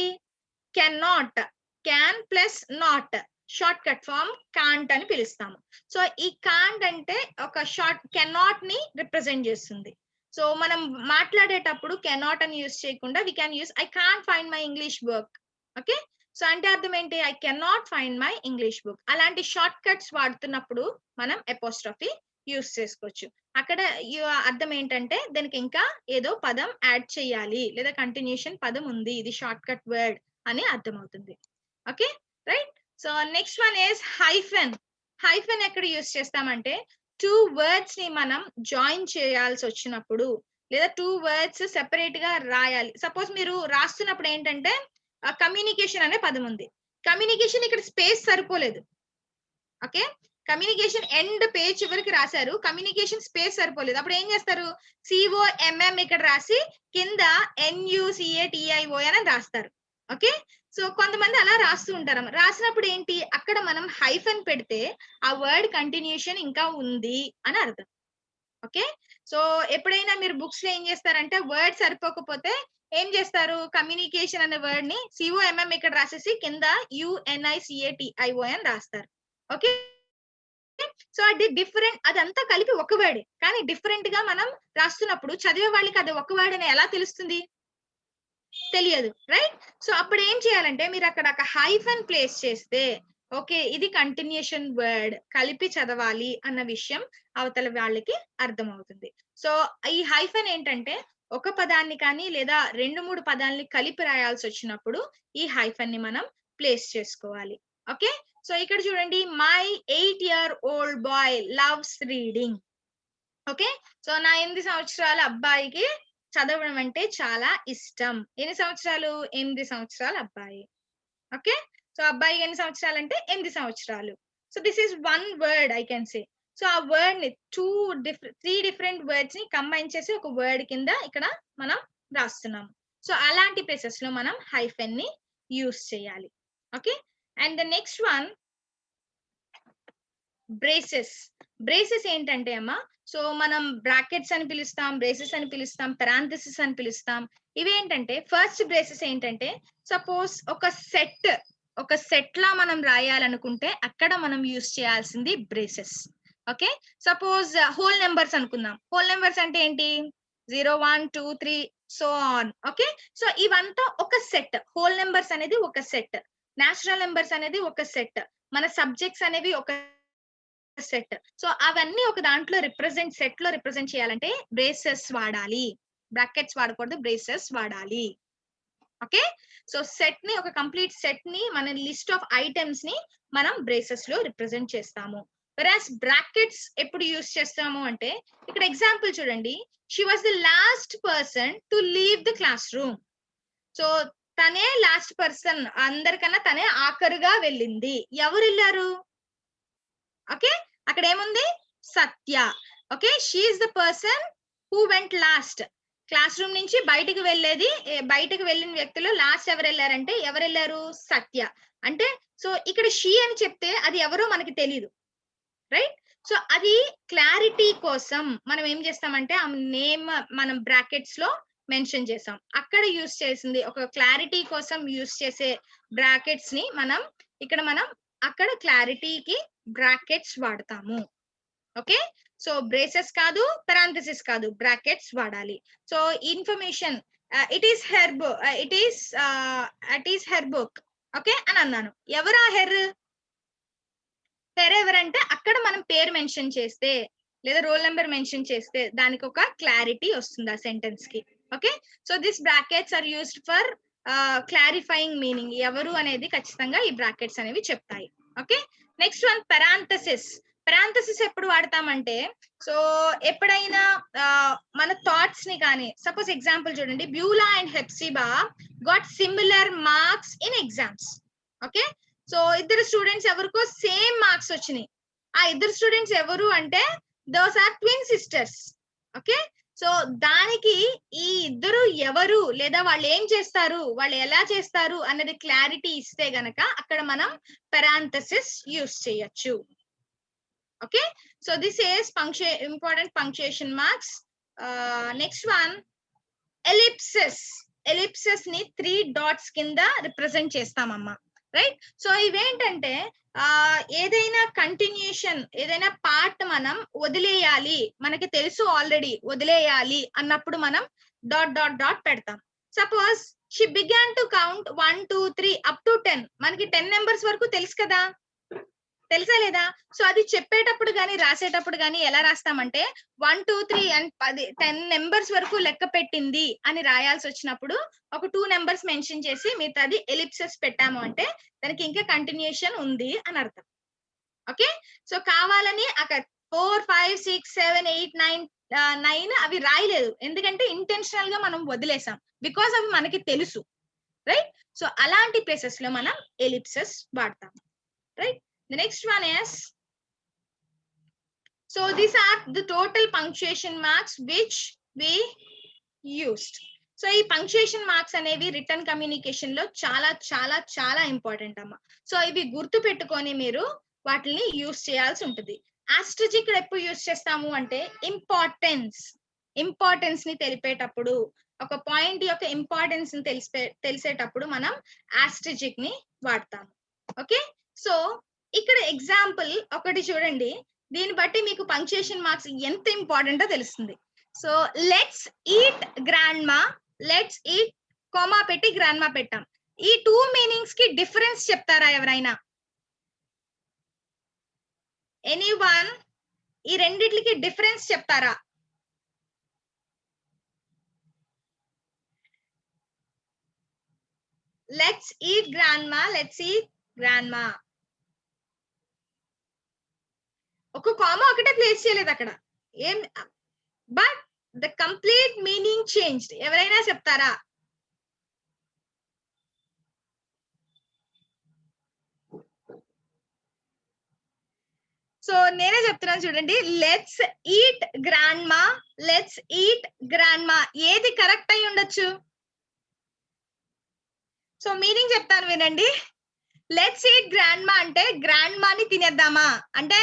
Can plus not, shortcut form can't అని పిలుస్తాము. సో ఈ కాంట్ అంటే ఒక షార్ట్ కెనాట్ ని రిప్రజెంట్ చేస్తుంది. సో మనం మాట్లాడేటప్పుడు కెనాట్ అని యూస్ చేయకుండా we can use I can't find my English book. Okay, so అంటే అర్థం ఏంటి? I cannot find my English book. అలాంటి షార్ట్ కట్స్ వాడుతున్నప్పుడు మనం ఎపోస్ట్రఫీ యూస్ చేసుకోవచ్చు. అక్కడ అర్థం ఏంటంటే దానికి ఇంకా ఏదో పదం యాడ్ చేయాలి, లేదా కంటిన్యూషన్ పదం ఉంది, ఇది షార్ట్ కట్ వర్డ్ అని అర్థమవుతుంది. Okay, right. So next one is hyphen ఎక్కడ యూస్ చేస్తామంటే, 2 వర్డ్స్ ని మనం జాయిన్ చేయాల్సి వచ్చినప్పుడు, లేదా 2 వర్డ్స్ సెపరేట్ గా రాయాలి. సపోజ్ మీరు రాస్తున్నప్పుడు ఏంటంటే కమ్యూనికేషన్ అనే పదం ఉంది, కమ్యూనికేషన్ ఇక్కడ స్పేస్ సరిపోలేదు. ఓకే, కమ్యూనికేషన్ ఎండ్ పేజ్ చివరికి రాశారు, కమ్యూనికేషన్ స్పేస్ సరిపోలేదు. అప్పుడు ఏం చేస్తారు? COMM ఇక్కడ రాసి కింద NUCATIO అని రాస్తారు. ఓకే, సో కొంతమంది అలా రాస్తూ ఉంటారు. రాసినప్పుడు ఏంటి, అక్కడ మనం హైఫన్ పెడితే ఆ వర్డ్ కంటిన్యూషన్ ఇంకా ఉంది అని అర్థం. ఓకే, సో ఎప్పుడైనా మీరు బుక్స్ లో ఏం చేస్తారంటే వర్డ్ సరిపోకపోతే ఏం చేస్తారు, కమ్యూనికేషన్ అనే వర్డ్ ని COMM ఇక్కడ రాసేసి కింద UNICATIO అని రాస్తారు. ఓకే, సో అది డిఫరెంట్, అదంతా కలిపి ఒక వర్డ్, కానీ డిఫరెంట్ గా మనం రాస్తున్నప్పుడు చదివే వాళ్ళకి అది ఒక వర్డ్ అని ఎలా తెలుస్తుంది? తెలియదు, రైట్? సో అప్పుడు ఏం చేయాలంటే మీరు అక్కడ ఒక హైఫన్ ప్లేస్ చేస్తే ఓకే ఇది కంటిన్యూషన్ వర్డ్, కలిపి చదవాలి అన్న విషయం అవతల వాళ్ళకి అర్థమవుతుంది. సో ఈ హైఫన్ ఏంటంటే ఒక పదాన్ని కానీ లేదా 2-3 పదాలని కలిపి రాయాల్సి వచ్చినప్పుడు ఈ హైఫన్ ని మనం ప్లేస్ చేసుకోవాలి. ఓకే, సో ఇక్కడ చూడండి, my 8-year-old boy loves reading. Okay, so నా 8 సంవత్సరాల అబ్బాయికి చదవడం అంటే చాలా ఇష్టం. ఎన్ని సంవత్సరాలు? 8 సంవత్సరాల అబ్బాయి. ఓకే, సో అబ్బాయి ఎన్ని సంవత్సరాలు అంటే 8 సంవత్సరాలు. So this is one word I can say. So ఆ వర్డ్ ని 3 డిఫరెంట్ వర్డ్స్ ని కంబైన్ చేసి ఒక వర్డ్ కింద ఇక్కడ మనం రాస్తున్నాము. సో అలాంటి ప్లేసెస్ లో మనం హైఫెన్ ని యూస్ చేయాలి. Okay, and the next one braces. Braces ఏంటంటే అమ్మా, సో మనం బ్రాకెట్స్ అని పిలుస్తాం, బ్రేసెస్ అని పిలుస్తాం, పెరాంథసిస్ అని పిలుస్తాం. ఇవేంటంటే ఫస్ట్ బ్రేసెస్ ఏంటంటే సపోజ్ ఒక సెట్ లా మనం రాయాలనుకుంటే అక్కడ మనం యూస్ చేయాల్సింది braces. Okay, suppose whole numbers అనుకుందాం. హోల్ నెంబర్స్ అంటే ఏంటి? 0, 1, 2, 3 సో ఆన్. ఓకే, సో ఇవంతా ఒక సెట్. హోల్ నెంబర్స్ అనేది ఒక సెట్, నేచురల్ నెంబర్స్ అనేది ఒక సెట్, మన సబ్జెక్ట్స్ అనేవి ఒక సెట్. సో అవన్నీ ఒక దాంట్లో సెట్ లో రిప్రజెంట్ చేయాలంటే బ్రేసెస్ వాడాలి, బ్రాకెట్స్ వాడకూడదు, బ్రేసెస్ వాడాలి. ఓకే, సో సెట్ ని, ఒక కంప్లీట్ సెట్ ని, మన లిస్ట్ ఆఫ్ ఐటమ్స్ ని మనం బ్రేసెస్ లో రిప్రజెంట్ చేస్తాము. వెరాస్ బ్రాకెట్స్ ఎప్పుడు యూస్ చేస్తాము అంటే ఇక్కడ ఎగ్జాంపుల్ చూడండి, she was the last person to leave the classroom. So తనే లాస్ట్ పర్సన్, అందరికన్నా తనే ఆఖరుగా వెళ్ళింది. ఎవరు వెళ్ళారు? ఓకే, అక్కడ ఏముంది? Satya. Okay, she is the person who went last. Classroom నుంచి బయటకు వెళ్ళిన వ్యక్తులు లాస్ట్ ఎవరు వెళ్ళారు? సత్య. అంటే సో ఇక్కడ షీ అని చెప్తే అది ఎవరో మనకి తెలియదు, రైట్? సో అది క్లారిటీ కోసం మనం ఏం చేస్తామంటే ఆ నేమ్ మనం బ్రాకెట్స్ లో మెన్షన్ చేసాం. అక్కడ యూస్ చేసింది ఒక క్లారిటీ కోసం యూస్ చేసే బ్రాకెట్స్ ని మనం అక్కడ క్లారిటీకి బ్రాకెట్స్ వాడతాము. ఓకే, సో బ్రేసెస్ కాదు, పెరాంథసిస్ కాదు, బ్రాకెట్స్ వాడాలి. So information it is her book okay అని అన్నాను. ఎవరా హెర్ ఎవరంటే అక్కడ మనం పేరు మెన్షన్ చేస్తే లేదా రోల్ నెంబర్ మెన్షన్ చేస్తే దానికి ఒక క్లారిటీ వస్తుంది ఆ సెంటెన్స్ కి. Okay, so this brackets are used for clarifying meaning. ఎవరు అనేది ఖచ్చితంగా ఈ బ్రాకెట్స్ అనేవి చెప్తాయి. Okay, next one parenthesis. Parenthesis ఎప్పుడు వాడతామంటే సో ఎప్పుడైనా మన థాట్స్ ని కానీ, సపోజ్ ఎగ్జాంపుల్ చూడండి, Beulah and Hephzibah got similar marks in exams. Okay, so ఇద్దరు స్టూడెంట్స్ ఎవరికో సేమ్ మార్క్స్ వచ్చినాయి. ఆ ఇద్దరు స్టూడెంట్స్ ఎవరు అంటే those are twin sisters. Okay, so దానికి ఈ ఇద్దరు ఎవరు లేదా వాళ్ళు ఏం చేస్తారు, వాళ్ళు ఎలా చేస్తారు అన్నది క్లారిటీ ఇస్తే గనక అక్కడ మనం పెరాంథసిస్ యూస్ చేయొచ్చు. Okay, so this is important punctuation marks. Next one ellipses ని 3 డాట్స్ కింద రిప్రజెంట్ చేస్తామమ్మా, రైట్? సో ఇవేంటంటే ఏదైనా కంటిన్యూషన్, ఏదైనా పార్ట్ మనం వదిలేయాలి, మనకి తెలుసు ఆల్రెడీ వదిలేయాలి అన్నప్పుడు మనం డాట్ డాట్ డాట్ పెడతాం. Suppose she began to count 1, 2, 3 up to 10. మనకి 10 నెంబర్స్ వరకు తెలుసు కదా, తెలుసా లేదా? సో అది చెప్పేటప్పుడు కానీ రాసేటప్పుడు కానీ ఎలా రాస్తామంటే 1, 2, 3 అండ్ 10 నెంబర్స్ వరకు లెక్క పెట్టింది అని రాయాల్సి వచ్చినప్పుడు ఒక 2 నెంబర్స్ మెన్షన్ చేసి మిగతాది ఎలిప్సెస్ పెట్టాము అంటే దానికి ఇంకా కంటిన్యూషన్ ఉంది అని అర్థం. ఓకే, సో కావాలని అక్కడ 4, 5, 6, 7, 8, 9 అవి రాయలేదు, ఎందుకంటే ఇంటెన్షనల్ గా మనం వదిలేసాం, బికాస్ అవి మనకి తెలుసు, రైట్? సో అలాంటి ప్లేసెస్ లో మనం ఎలిప్సెస్ వాడతాం, right? The next one is, so these are the total punctuation marks which we used. So ఈ punctuation marks అనేవి రిటర్న్ కమ్యూనికేషన్ లో చాలా చాలా చాలా ఇంపార్టెంట్ అమ్మా. సో ఇవి గుర్తు పెట్టుకొని మీరు వాటిని యూస్ చేయాల్సి ఉంటుంది. ఆస్ట్రిక్ ఇక్కడ ఎప్పుడు యూస్ చేస్తాము అంటే ఇంపార్టెన్స్ ని తెలిపేటప్పుడు, ఒక పాయింట్ యొక్క ఇంపార్టెన్స్ ని తెలిసేటప్పుడు మనం ఆస్ట్రిక్ ని వాడతాము. ఓకే, సో ఇక్కడ ఎగ్జాంపుల్ ఒకటి చూడండి, దీన్ని బట్టి మీకు పంక్చుయేషన్ మార్క్స్ ఎంత ఇంపార్టెంటో తెలుస్తుంది. సో లెట్స్ ఈట్ గ్రాండ్ మా, లెట్స్ ఈట్ కోమా పెట్టి గ్రాండ్ మా పెట్టాం. ఈ 2 మీనింగ్స్ కి డిఫరెన్స్ చెప్తారా ఎవరైనా? ఎనీవన్? ఈ రెండిట్లకి డిఫరెన్స్ చెప్తారా? లెట్స్ ఈట్ గ్రాండ్ మా, లెట్స్ ఈట్ గ్రాండ్ మా. ఒక కామా ఒకటే ప్లేస్ చేయలేదు అక్కడ ఏం, but the complete meaning changed. ఎవరైనా చెప్తారా? సో నేనే చెప్తున్నాను చూడండి, లెట్స్ ఈట్ గ్రాండ్ మా, లెట్స్ ఈట్ గ్రాండ్ మా. ఏది కరెక్ట్ అయి ఉండొచ్చు? సో మీనింగ్ చెప్తాను వినండి. లెట్స్ ఈట్ గ్రాండ్ మా అంటే గ్రాండ్ మాని తినేద్దామా అంటే,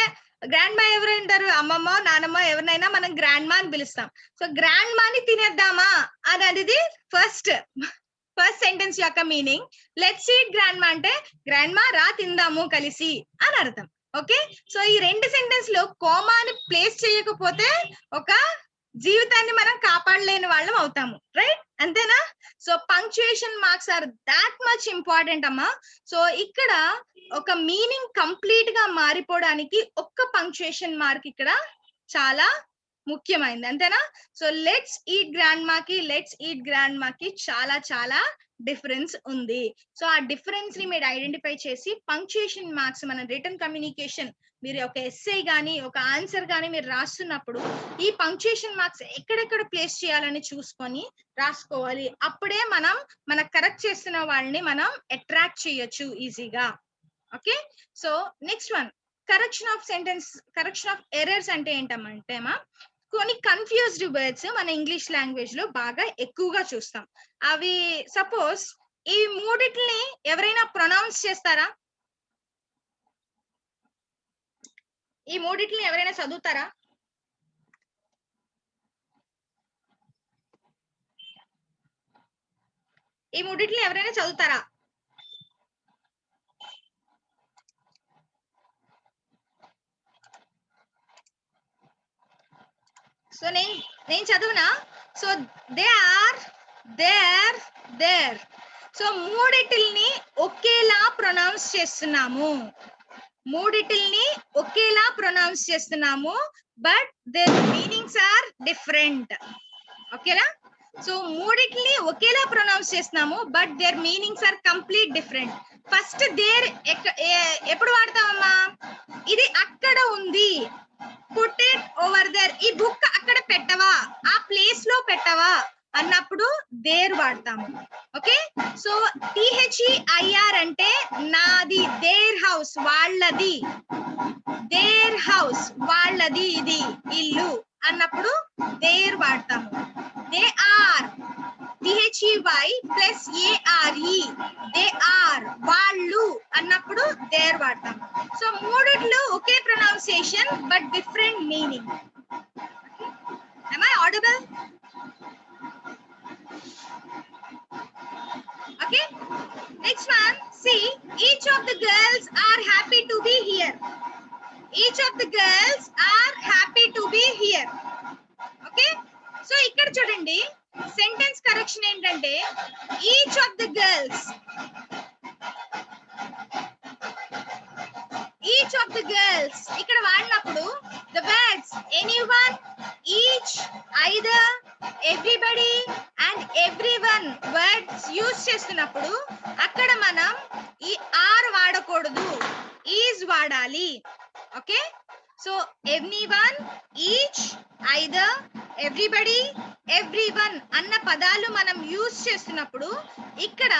గ్రాండ్ మా ఎవరు అంటారు? అమ్మమ్మ నానమ్మ ఎవరినైనా మనం గ్రాండ్ మా అని పిలుస్తాం. సో గ్రాండ్ మాని తినేద్దామా అనేది ఫస్ట్ సెంటెన్స్ యొక్క మీనింగ్. లెట్స్ ఈట్ గ్రాండ్ మా అంటే గ్రాండ్ మా రా తిందాము కలిసి అని అర్థం. ఓకే, సో ఈ 2 సెంటెన్స్ లో కోమాని ప్లేస్ చేయకపోతే ఒక జీవితాన్ని మనం కాపాడలేని వాళ్ళం అవుతాము, రైట్? అంతేనా? So punctuation marks are that much important అమ్మా. సో ఇక్కడ ఒక మీనింగ్ కంప్లీట్ గా మారిపోవడానికి ఒక్క పంక్చుయేషన్ మార్క్ ఇక్కడ చాలా ముఖ్యమైనది, అంతేనా? సో లెట్స్ ఈట్ గ్రాండ్ మాకి, లెట్స్ ఈట్ గ్రాండ్ మాకి చాలా చాలా డిఫరెన్స్ ఉంది. సో ఆ డిఫరెన్స్ ని మీరు ఐడెంటిఫై చేసి పంక్చుయేషన్ మార్క్స్ మన రిటర్న్ కమ్యూనికేషన్, మీరు ఒక ఎస్సే గానీ ఒక ఆన్సర్ గానీ మీరు రాస్తున్నప్పుడు ఈ పంక్చుయేషన్ మార్క్స్ ఎక్కడెక్కడ ప్లేస్ చేయాలని చూసుకొని రాసుకోవాలి. అప్పుడే మనం మన కరెక్ట్ చేస్తున్న వాళ్ళని మనం అట్రాక్ట్ చేయొచ్చు ఈజీగా. Okay, so next one, correction of sentence, correction of errors అంటే ఏంటంటే కొన్ని కన్ఫ్యూజ్డ్ వర్డ్స్ మన ఇంగ్లీష్ లాంగ్వేజ్ లో బాగా ఎక్కువగా చూస్తాం. అవి సపోజ్ ఈ మూడిటిని ఎవరైనా ప్రొనౌన్స్ చేస్తారా? ఈ మూడిటిని ఎవరైనా చదువుతారా? ఈ మూడిటిని ఎవరైనా చదువుతారా? సో నేను చదువునా? So they are, there, their. So మూడిటిల్ని ఒకేలా ప్రొనౌన్స్ చేస్తున్నాము, మూడిటిల్ని ఒకేలా ప్రొనౌన్స్ చేస్తున్నాము, but their meanings are different. ఓకేనా? సో మూడిటిని ఒకేలా ప్రొనౌన్స్ చేస్తున్నాము, but their meanings are complete different. First there ఎప్పుడు వాడతామమ్మా? ఇది అక్కడ ఉంది, పుట్ ఇట్ ఓవర్ దేర్. ఈ బుక్ అక్కడ పెట్టవా, ఆ ప్లేస్ లో పెట్టవా అన్నప్పుడు దేర్ వాడతాము. ఓకే, సో THEIR అంటే నాది, దేర్ హౌస్ వాళ్ళది, దేర్ హౌస్ వాళ్ళది, ఇది ఇల్లు అన్నప్పుడు దేర్ వాడతాము. They are, THEY plus ARE, they are వాళ్ళు అన్నప్పుడు దేర్ వాడతాం. సో మూడిట్లో ఒకే pronunciation but different meaning. Am I audible? Okay, next one, see, each of the girls are happy to be here. Each of the girls are happy to be here. Okay, so ఇక్కడ చూడండి sentence correction ఏంటంటే each of the girls, each of the girls ఇక్కడ వాడినప్పుడు the words anyone, each, either, everybody and everyone words use చేస్తున్నప్పుడు అక్కడ మనం ఈ are వాడకూడదు, ఈజ్ వాడాలి. Okay, so anyone, each, either, everybody, everyone అన్న పదాలు మనం యూజ్ చేస్తున్నప్పుడు ఇక్కడ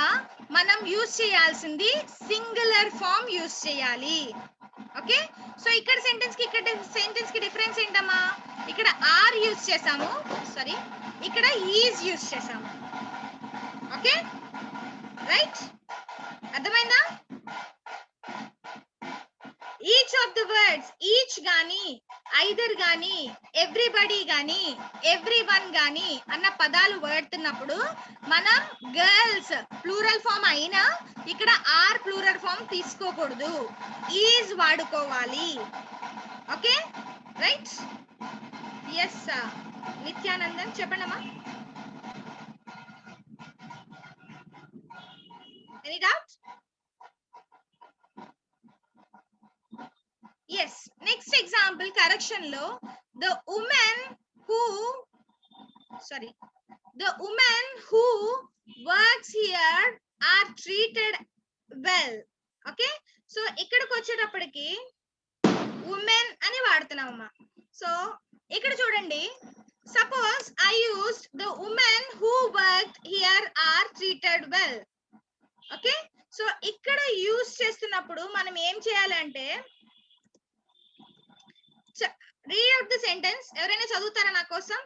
మనం యూజ్ చేయాల్సింది సింగులర్ ఫామ్ యూజ్ చేయాలి. ఓకే, సో ఇక్కడ సెంటెన్స్ కి ఇక్కడ సెంటెన్స్ కి డిఫరెన్స్ ఏంటమ్మా? ఇక్కడ ఆర్ యూజ్ చేసాము, సారీ ఇక్కడ ఈజ్ యూజ్ చేసాము. ఓకే, రైట్, అర్థమైందా? Each of the words, each గాని ఐదర్ గాని ఎవ్రీబడి గాని ఎవ్రీవన్ గాని అన్న పదాలు వాడుతున్నప్పుడు మనం గర్ల్స్ ప్లూరల్ ఫామ్ అయినా ఇక్కడ ఆర్ ప్లూరల్ ఫామ్ తీసుకోకూడదు, ఈజ్ వాడుకోవాలి. Okay right. ఎస్ నిత్యానందన్ చెప్పండమ్మా. Any doubt? yes, next example correction lo the women who works here are treated well. okay, so ఇక్కడికి వచ్చేటప్పటికి women అని వాడుతున్నామమ్మా. సో ఇక్కడ చూడండి, suppose I used the women who worked here are treated well. okay, so ఇక్కడ use చేస్తున్నప్పుడు మనం ఏం చేయాలంటే read out the sentence. ఎవరైనా చదువుతారా నా కోసం?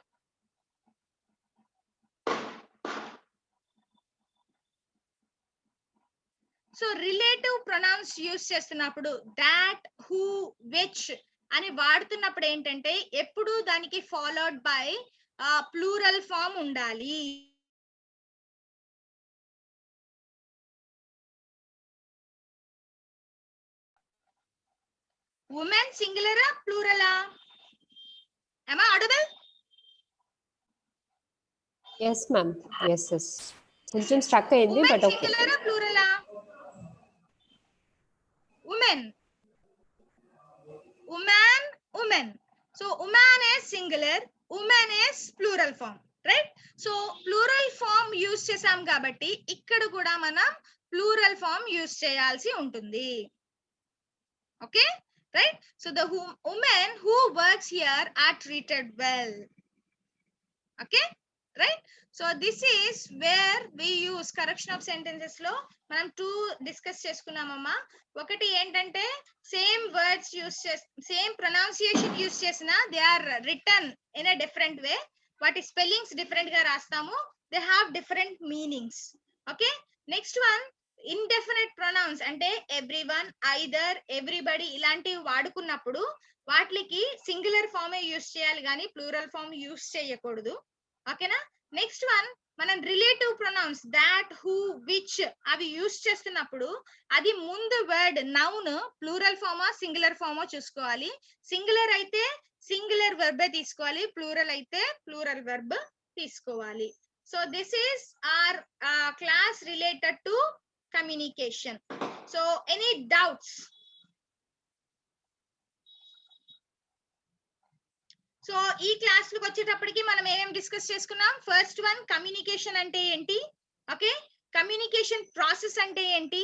సో రిలేటివ్ ప్రొనౌన్స్ యూస్ చేస్తున్నప్పుడు దాట్, హూ, విచ్ అని వాడుతున్నప్పుడు ఏంటంటే ఎప్పుడు దానికి ఫాలోడ్ బై ప్లూరల్ ఫామ్ ఉండాలి. ఉమెన్ సింగులరా ప్లూరలా? am I audible? yes ma'am, yes కొంచెం స్ట్రక్ అయింది బట్ ఓకే. సింగులరా ప్లూరలా? Women women. So woman is singular, women is plural form, right? So plural form use చేసాం కాబట్టి ఇక్కడ కూడా మనం ప్లూరల్ ఫామ్ యూస్ చేయాల్సి ఉంటుంది. Okay right? So the women who works here are treated well. okay right? So this is where we use correction of sentences లో మనం two discuss చేసుకున్నామమ్మా. ఒకటి ఏంటంటే same words use same pronunciation use చేసిన they are written in a different way, వాటి spellings different గా రాస్తాము, they have different meanings. Okay, next one indefinite pronouns అంటే ఎవ్రీవన్, ఐదర్, ఎవ్రీబడి ఇలాంటివి వాడుకున్నప్పుడు వాటికి సింగులర్ ఫామే యూస్ చేయాలి కానీ ప్లూరల్ ఫామ్ యూస్ చేయకూడదు. ఓకేనా? నెక్స్ట్ వన్ మనం relative pronouns that, who, which అవి యూస్ చేస్తున్నప్పుడు అది ముందు వర్డ్ నౌన్ ప్లూరల్ ఫామా సింగులర్ ఫామో చూసుకోవాలి. సింగులర్ అయితే సింగులర్ వెర్బే తీసుకోవాలి, ప్లూరల్ అయితే ప్లూరల్ వెర్బ్ తీసుకోవాలి. So this is our class related to communication. So any doubts? So ఈ క్లాస్ లకు వచ్చేటప్పటికి మనం ఏమేమి డిస్కస్ చేసుకున్నాం? ఫస్ట్ వన్ కమ్యూనికేషన్ అంటే ఏంటి, ఓకే, కమ్యూనికేషన్ ప్రాసెస్ అంటే ఏంటి,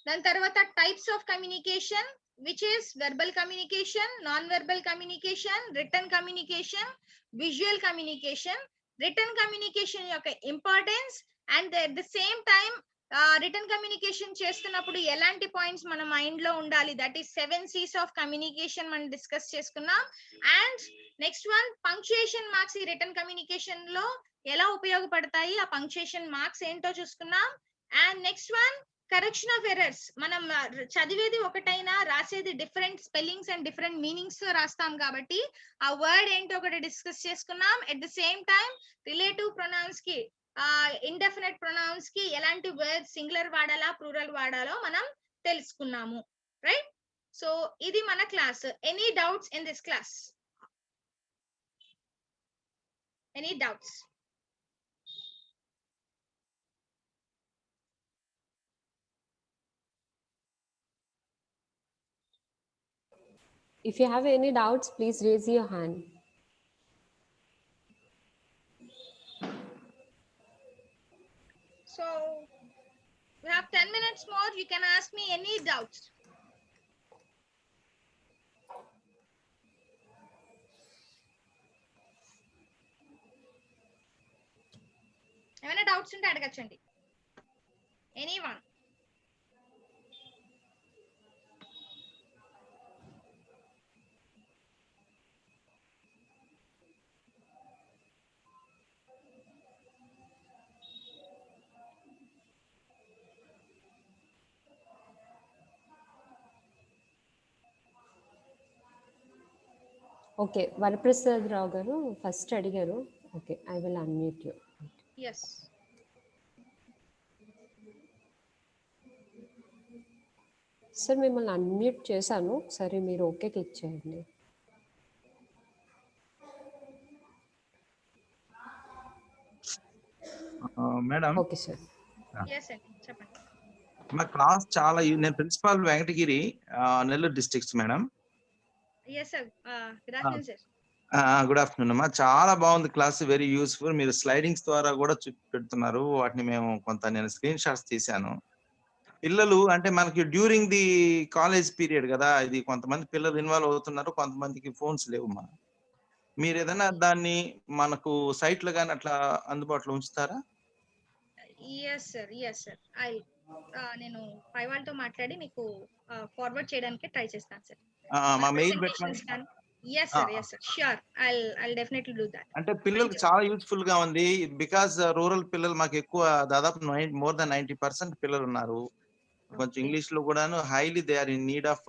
దాని తర్వాత types of communication which is verbal communication, non verbal communication, written communication, visual communication, written communication యొక్క importance and at the same time written communication చేస్తున్నప్పుడు ఎలాంటి పాయింట్స్ మన మైండ్ లో ఉండాలి, that is 7 C's of communication మనం discuss చేసుకున్నాం. And next one punctuation marks ఈ written communication లో ఎలా ఉపయోగపడతాయి, ఆ పంక్చుయేషన్ మార్క్స్ ఏంటో చూసుకున్నాం. And next one correction of errors, మనం చదివేది ఒకటైనా రాసేది different spellings and different meanings తో రాస్తాం కాబట్టి ఆ వర్డ్ ఏంటో ఒకటి డిస్కస్ చేసుకున్నాం. At the same time relative pronounce కి ఇండెఫినెట్ ప్రొనౌన్స్ కి ఎలాంటి వర్డ్స్ సింగులర్ వాడాలా ప్లూరల్ వాడాలో మనం తెలుసుకున్నాము, రైట్? సో ఇది మన class. Any doubts in this class? Any doubts? If you have any doubts, please raise your hand. So we have 10 minutes more. You can ask me any doubts. ఏమైనా doubts ఉంటే అడగచ్చండి, anyone. Okay. Varaprasad Rao గారు first అడిగారు. Okay. I will unmute you. Yes. Sir మిమ్మల్ని unmute చేశాను. సరే మీరు okay click చేయండి. Madam okay sir. ఎస్ అండి, చెప్పండి. మా క్లాస్ చాలా నేను principal Venkatagiri, Nellore districts madam. Yes sir, good afternoon sir. Good afternoon అమ్మా. చాలా బాగుంది క్లాస్, వెరీ యూస్ఫుల్. మీరు స్లైడింగ్స్ ద్వారా కూడా పెడుతున్నారు వాటిని. నేను స్క్రీన్ షాట్స్ తీశాను. పిల్లలు అంటే మనకి డ్యూరింగ్ ది కాలేజ్ పీరియడ్ కదా ఇది, కొంతమంది పిల్లలు ఇన్వాల్వ్ అవుతున్నారు, కొంతమందికి ఫోన్స్ లేవమ్మా. మీరు ఏదైనా దాన్ని మనకు సైట్ లో కానీ అట్లా అందుబాటులో ఉంచుతారా? Yes sir, yes sir. నేను పై వాళ్ళతో మాట్లాడి మీకు ఫార్వర్డ్ చేయడానికి ట్రై చేస్తాను సార్. మా మెయిల్ పెట్టండి. Yes sir, yes sir, sure. I'll definitely do that. అంటే పిల్లలకి చాలా యూస్ఫుల్ గా ఉంది. బికాస్ రూరల్ పిల్లలు మాకు ఎక్కువ, దాదాపు మోర్ దాన్ 90% పిల్లలు ఉన్నారు. కొంచెం ఇంగ్లీష్ లో కూడాను highly they are in need of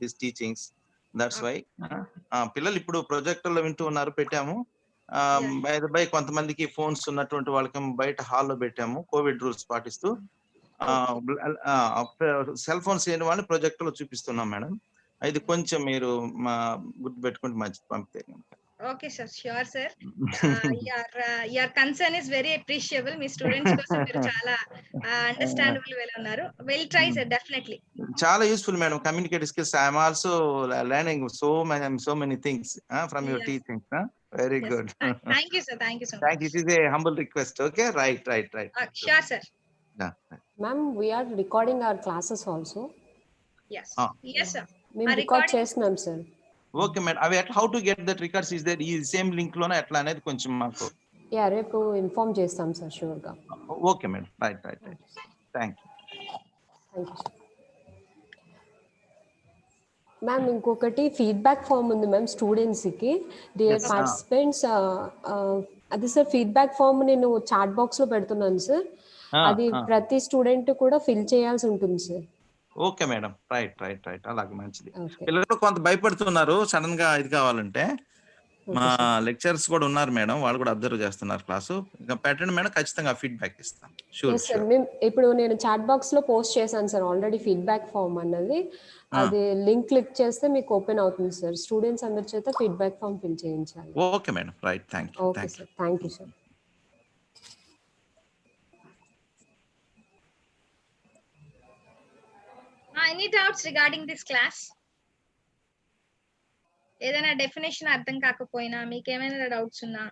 this teachings. That's why పిల్లలు ఇప్పుడు ప్రొజెక్టర్ లో వింటూ ఉన్నారు, పెట్టాము. బై కొంతమందికి ఫోన్స్ ఉన్నటువంటి వాళ్ళకి బయట హాల్లో పెట్టాము, కోవిడ్ రూల్స్ పాటిస్తూ. సెల్ ఫోన్స్ లేని వాళ్ళని ప్రొజెక్టర్ లో చూపిస్తున్నాం మేడం. ఇది కొంచెం మీరు గుర్తు పెట్టుకుంటే మంచిది, పంపితే. Okay sir, sure sir. Your concern is very appreciable. మీ స్టూడెంట్స్ కోసం మీరు చాలా అండర్స్టాండబుల్ వేలో ఉన్నారు. Will try sir, definitely. చాలా useful madam, communicative skills. I'm also learning so many things from your teaching. Very good. Thank you sir, thank you so thank you. It is a humble request. Okay, right. Sure sir. Ma'am we're recording our classes also. Yes sir, మేము record చేస్తున్నాం sir. Okay madam. అవి how to get that records? Is that ఈ same link లోనే ఎట్లా అనేది కొంచెం మాకు. Yeah, రేపు ఇన్ఫార్మ్ చేస్తాం సార్ షూర్గా. Okay madam, right. Thank you. Thank you sir. Ma'am ఇంకొకటి ఫీడ్బ్యాక్ ఫామ్ ఉంది మ్యామ్ స్టూడెంట్స్కి, డియర్ పార్టిసిపెంట్స్. అది సార్ ఫీడ్బ్యాక్ ఫామ్ నేను చాట్ బాక్స్లో పెడుతున్నాను సార్. అది ప్రతి స్టూడెంట్ కూడా ఫిల్ చేయాల్సి ఉంటుంది సార్. Okay madam, right. అలాగే మంచిది. పిల్లలు కొంత భయపడుతున్నారు సడన్ గా ఇది కావాలంటే. మా లెక్చరర్స్ కూడా ఉన్నారు మేడం, వాళ్ళు కూడా అబ్జర్వ్ చేస్తున్నారు క్లాసు. ఇంకా పెట్టండి మేడం, ఖచ్చితంగా ఫీడ్బ్యాక్ ఇస్తాం. Sure sir. మేము ఇప్పుడు నేను చాట్ బాక్స్ లో పోస్ట్ చేశాను సార్ ఆల్రెడీ ఫీడ్బ్యాక్ ఫామ్ అన్నది. అది లింక్ క్లిక్ చేస్తే మీకు ఓపెన్ అవుతుంది సార్. స్టూడెంట్స్ అందరి చేత ఫీడ్బ్యాక్ ఫామ్ ఫిల్ చేయించాలి. Okay madam, right. Thank you. Okay sir, thank you sir. Any doubts regarding this class? ఏదైనా డెఫినేషన్ అర్థం కాకపోయినా, మీకు ఏమైనా డౌట్స్ ఉన్నా,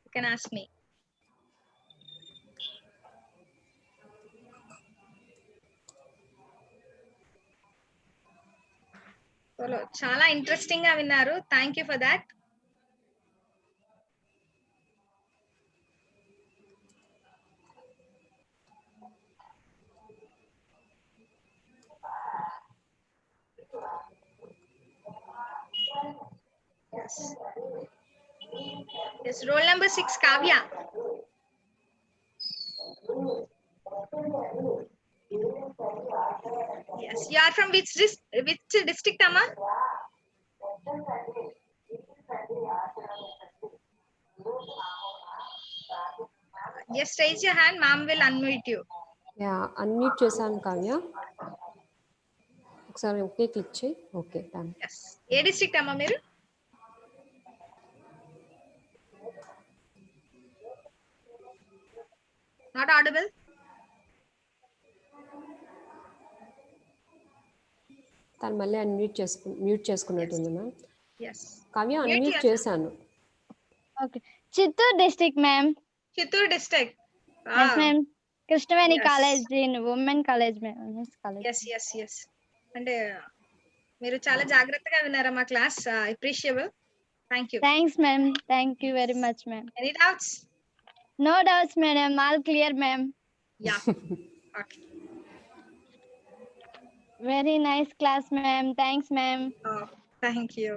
యూ కెన్ ఆస్క్ మీ. చాలా ఇంట్రెస్టింగ్ గా విన్నారు. Thank you for that. Yes, roll number 6, Kavya. Yes, you are from which district, Amma? Just raise your hand, ma'am will unmute you. Yeah, unmute చేశాను కావ్య. ఒకసారి okay click చేయి. Okay, done. Yes. ఏ district అమ్మా మీరు? Not audible. తను మళ్ళీ mute చేసుకున్నట్టుంది ma'am. Yes. Kavya unmute చేశాను. Okay. Chittoor district ma'am. Chittoor district. Yes ma'am. Krishnaveni college in women college women's college. yes. అంటే మీరు చాలా జాగ్రత్తగా విన్నారా మా క్లాస్? Appreciable. Thank you. Thanks ma'am. Thank you very much ma'am. Any doubts? No doubts madam. All clear ma'am. Yeah. Okay. Very nice class ma'am. Thanks ma'am. Oh, thank you.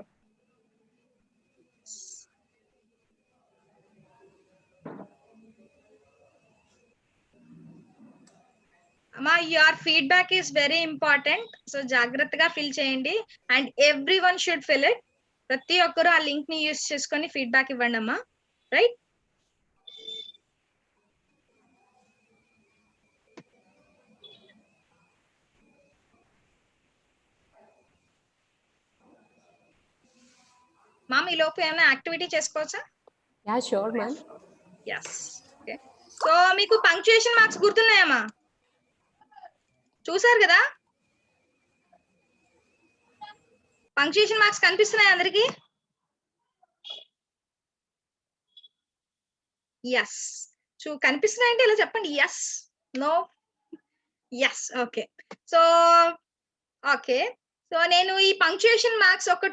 Amma, your feedback is very important. So, jagrattaga fill cheyandi and everyone should fill it. ప్రతి ఒక్కరు ఆ link ని use చేసుకొని feedback ఇవ్వండి అమ్మా. Right? Ma'am ఈ లోపు ఏమైనా యాక్టివిటీ చేసుకోవచ్చా? Yeah sure ma'am. Yes. Okay. So మీకు పంక్చుయేషన్ మార్క్స్ గుర్తున్నాయమ్మా? చూసారు కదా? పంక్చుయేషన్ మార్క్స్ కనిపిస్తున్నాయి అందరికి? ఎస్. కనిపిస్తున్నాయంటే ఇలా చెప్పండి. Yes, no, yes. Okay. So okay. So నేను ఈ పంక్చుయేషన్ మార్క్స్ ఒక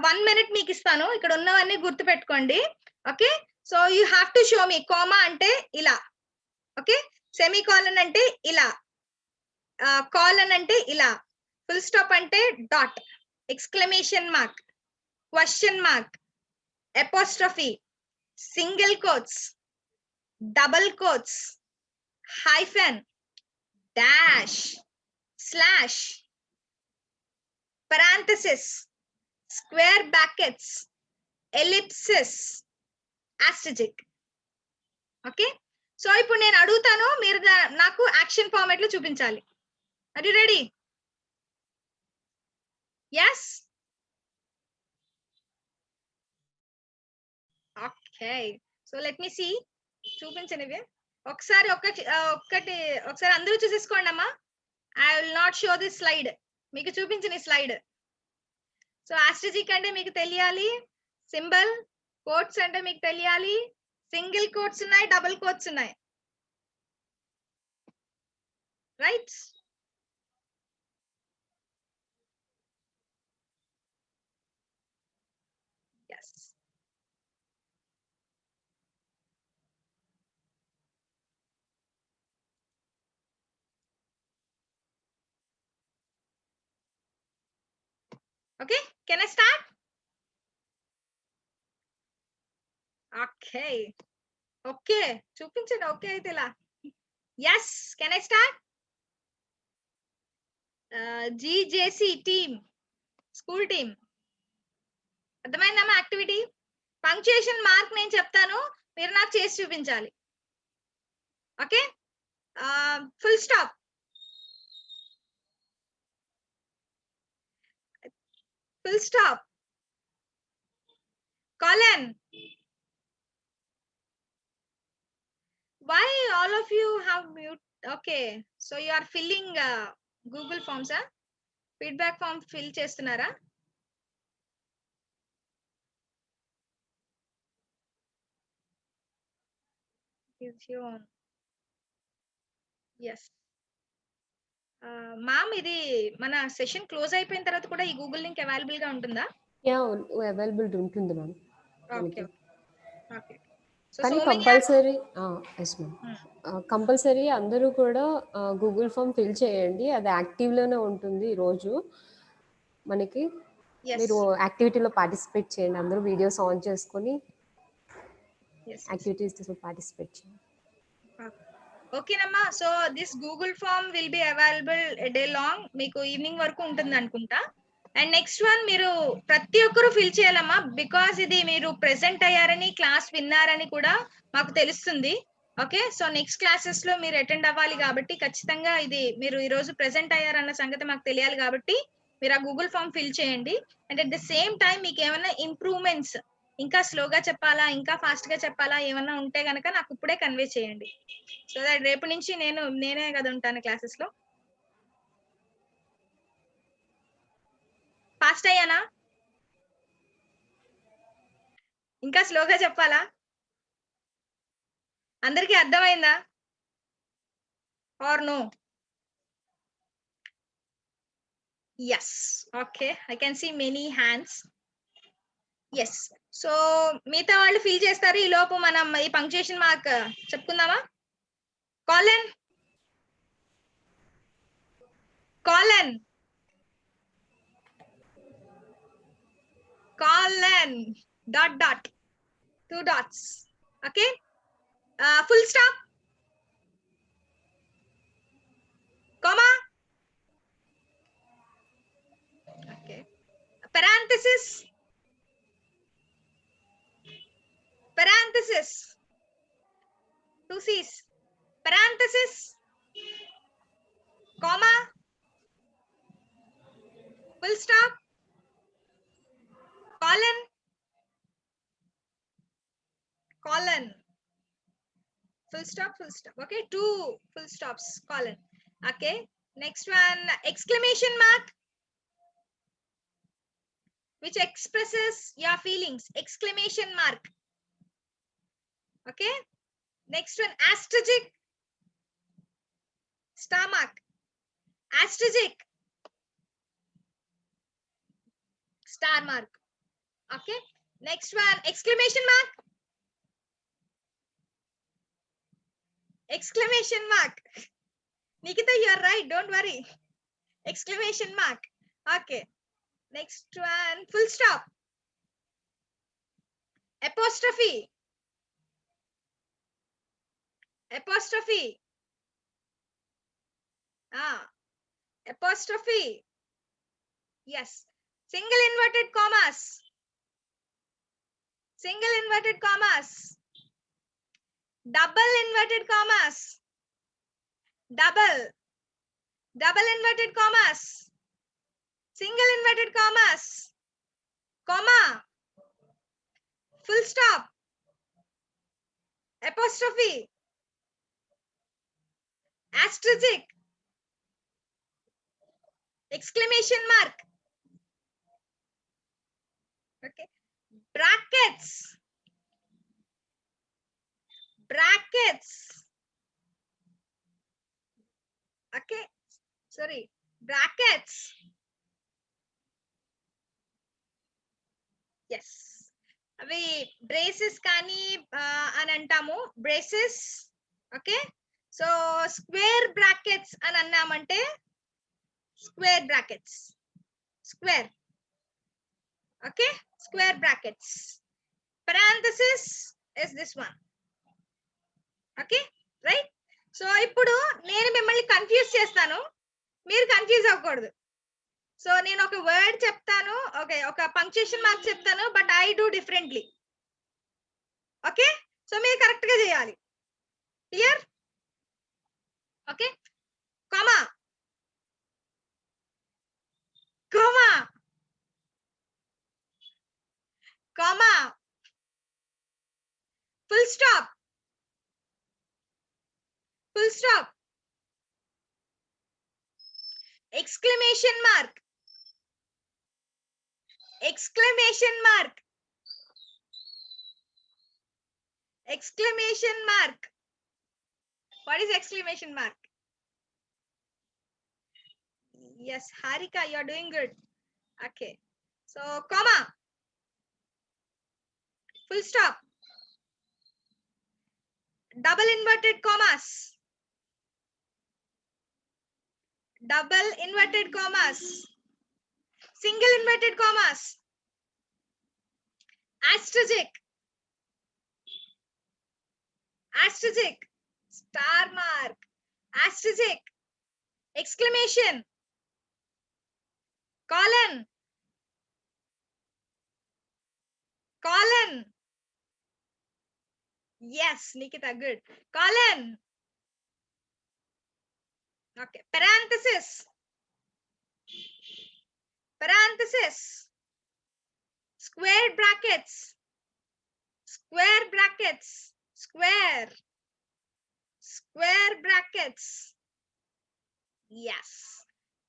1 minute మీకు ఇస్తాను. ఇక్కడ ఉన్నవన్నీ గుర్తు పెట్టుకోండి. Okay. So you have to show me. Comma అంటే ఇలా, ఓకే. సెమీకోలన్ అంటే ఇలా, కోలన్ అంటే ఇలా, ఫుల్ స్టాప్ అంటే dot, exclamation mark, question mark, apostrophe, single quotes, double quotes, hyphen, dash, slash, parenthesis, square brackets, ellipsis, asterisk. Okay. So ఇప్పుడు నేను అడుగుతాను, మీరు నాకు యాక్షన్ ఫార్మాట్ లో చూపించాలి. Are you ready? yes? Okay. So let me see. చూపించనివి ఒకసారి ఒకసారి అందరూ చూసేసుకోండి అమ్మా. I will not show this slide. మీకు చూపించిన స్లైడ్. సో ఆస్ట్రిజిక్ అంటే మీకు తెలియాలి, సింబల్, కోట్స్ అంటే మీకు తెలియాలి, సింగిల్ కోట్స్ ఉన్నాయి, డబుల్ కోట్స్ ఉన్నాయి. Right? Yes. Okay. Can I start? Okay. Okay చూపించండి. ఓకే అయితే ఇలా. Yes. Can I start? GJC team, school team, అర్థమైందమ్మా యాక్టివిటీ? పంక్చుయేషన్ మార్క్ నేను చెప్తాను, మీరు నాకు చేసి చూపించాలి. Okay. Full stop, full stop, colon. Why all of you have mute? Okay, so you are filling Google forms, huh? Feedback form fill చేస్తున్నారా? yes. Ma'am ఇది మన సెషన్ క్లోజ్ అయిపోయిన తర్వాత కూడా ఈ గూగుల్ లింక్ అవైలబుల్ గా ఉంటుందా? యా అవైలబుల్ ఉంటుంది మ్యామ్. ఓకే. ఓకే. కానీ కంపల్సరీ ఎస్ మ్యామ్, కంపల్సరీ అందరూ కూడా గూగుల్ ఫామ్ ఫిల్ చేయండి. అది యాక్టివ్లోనే ఉంటుంది ఈరోజు మనకి. మీరు యాక్టివిటీలో పార్టిసిపేట్ చేయండి. అందరూ వీడియోస్ ఆన్ చేసుకొని యాక్టివిటీస్ పార్టిసిపేట్ చేయండి. ఓకేనమ్మా. So this Google form will be available day long, మీకు ఈవినింగ్ వరకు ఉంటుంది అనుకుంటా. అండ్ నెక్స్ట్ వన్ మీరు ప్రతి ఒక్కరు ఫిల్ చేయాలమ్మా, బికాస్ ఇది మీరు ప్రెసెంట్ అయ్యారని, క్లాస్ విన్నారని కూడా మాకు తెలుస్తుంది. ఓకే. సో నెక్స్ట్ క్లాసెస్ లో మీరు అటెండ్ అవ్వాలి కాబట్టి ఖచ్చితంగా ఇది మీరు ఈ రోజు ప్రెసెంట్ అయ్యారన్న సంగతి మాకు తెలియాలి కాబట్టి మీరు ఆ గూగుల్ ఫామ్ ఫిల్ చేయండి. And at the same time మీకు ఏమైనా ఇంప్రూవ్మెంట్స్, ఇంకా స్లోగా చెప్పాలా, ఇంకా ఫాస్ట్ గా చెప్పాలా, ఏమన్నా ఉంటే గనక నాకు ఇప్పుడే కన్వే చేయండి. సో దట్ రేపు నుంచి నేనే కదా ఉంటాను క్లాసెస్ లో. ఫాస్ట్ అయ్యానా? ఇంకా స్లోగా చెప్పాలా? అందరికీ అర్థమైందా? Or no? Yes. Okay, I can see many hands. Yes. So మిగతా వాళ్ళు ఫిల్ చేస్తారు. ఈ లోపు మనం ఈ పంక్చుయేషన్ మార్క్ చెప్పుకుందామా? Colon, colon, colon, dot dot, 2 dots. Okay. Full stop, comma, okay, parenthesis, parenthesis, 2 C's, parenthesis, comma, full stop, colon, colon, full stop, okay, 2 full stops, colon. Okay, next one, exclamation mark, which expresses your feelings, exclamation mark. Okay, next one, asterisk, star mark, asterisk, star mark. Okay, next one, exclamation mark, exclamation mark. Nikita, you are right, don't worry, exclamation mark. Okay, next one, full stop, apostrophe, apostrophe, apostrophe, yes, single inverted commas, single inverted commas, double inverted commas, double, double inverted commas, single inverted commas, comma, full stop, apostrophe, asterisk, exclamation mark. Okay, brackets, brackets. Okay, sorry, brackets. Yes, అవి braces కానీ అని అంటాము, braces. Okay, so square brackets అని అన్నామంటే square brackets, square. Okay, square brackets. parenthesis is this one. Okay, right. So ఇప్పుడు నేను మిమ్మల్ని confuse చేస్తాను, మీరు కన్ఫ్యూజ్ అవ్వకూడదు. సో నేను ఒక వర్డ్ చెప్తాను, ఓకే, ఒక పంక్చుయేషన్ మార్క్ చెప్తాను, but I do differently. Okay, so మీరు కరెక్ట్ గా చేయాలి. Clear? Okay, comma, comma, comma, full stop, full stop, exclamation mark, exclamation mark, exclamation mark. What is exclamation mark? Yes, Harika, you are doing good. Okay, so comma, full stop, double inverted commas, double inverted commas, single inverted commas, asterisk, asterisk, star mark, asterisk, exclamation, colon, colon. Yes, Nikita, good. Colon. Okay, parenthesis, parenthesis, square brackets, square brackets, square, square brackets. Yes,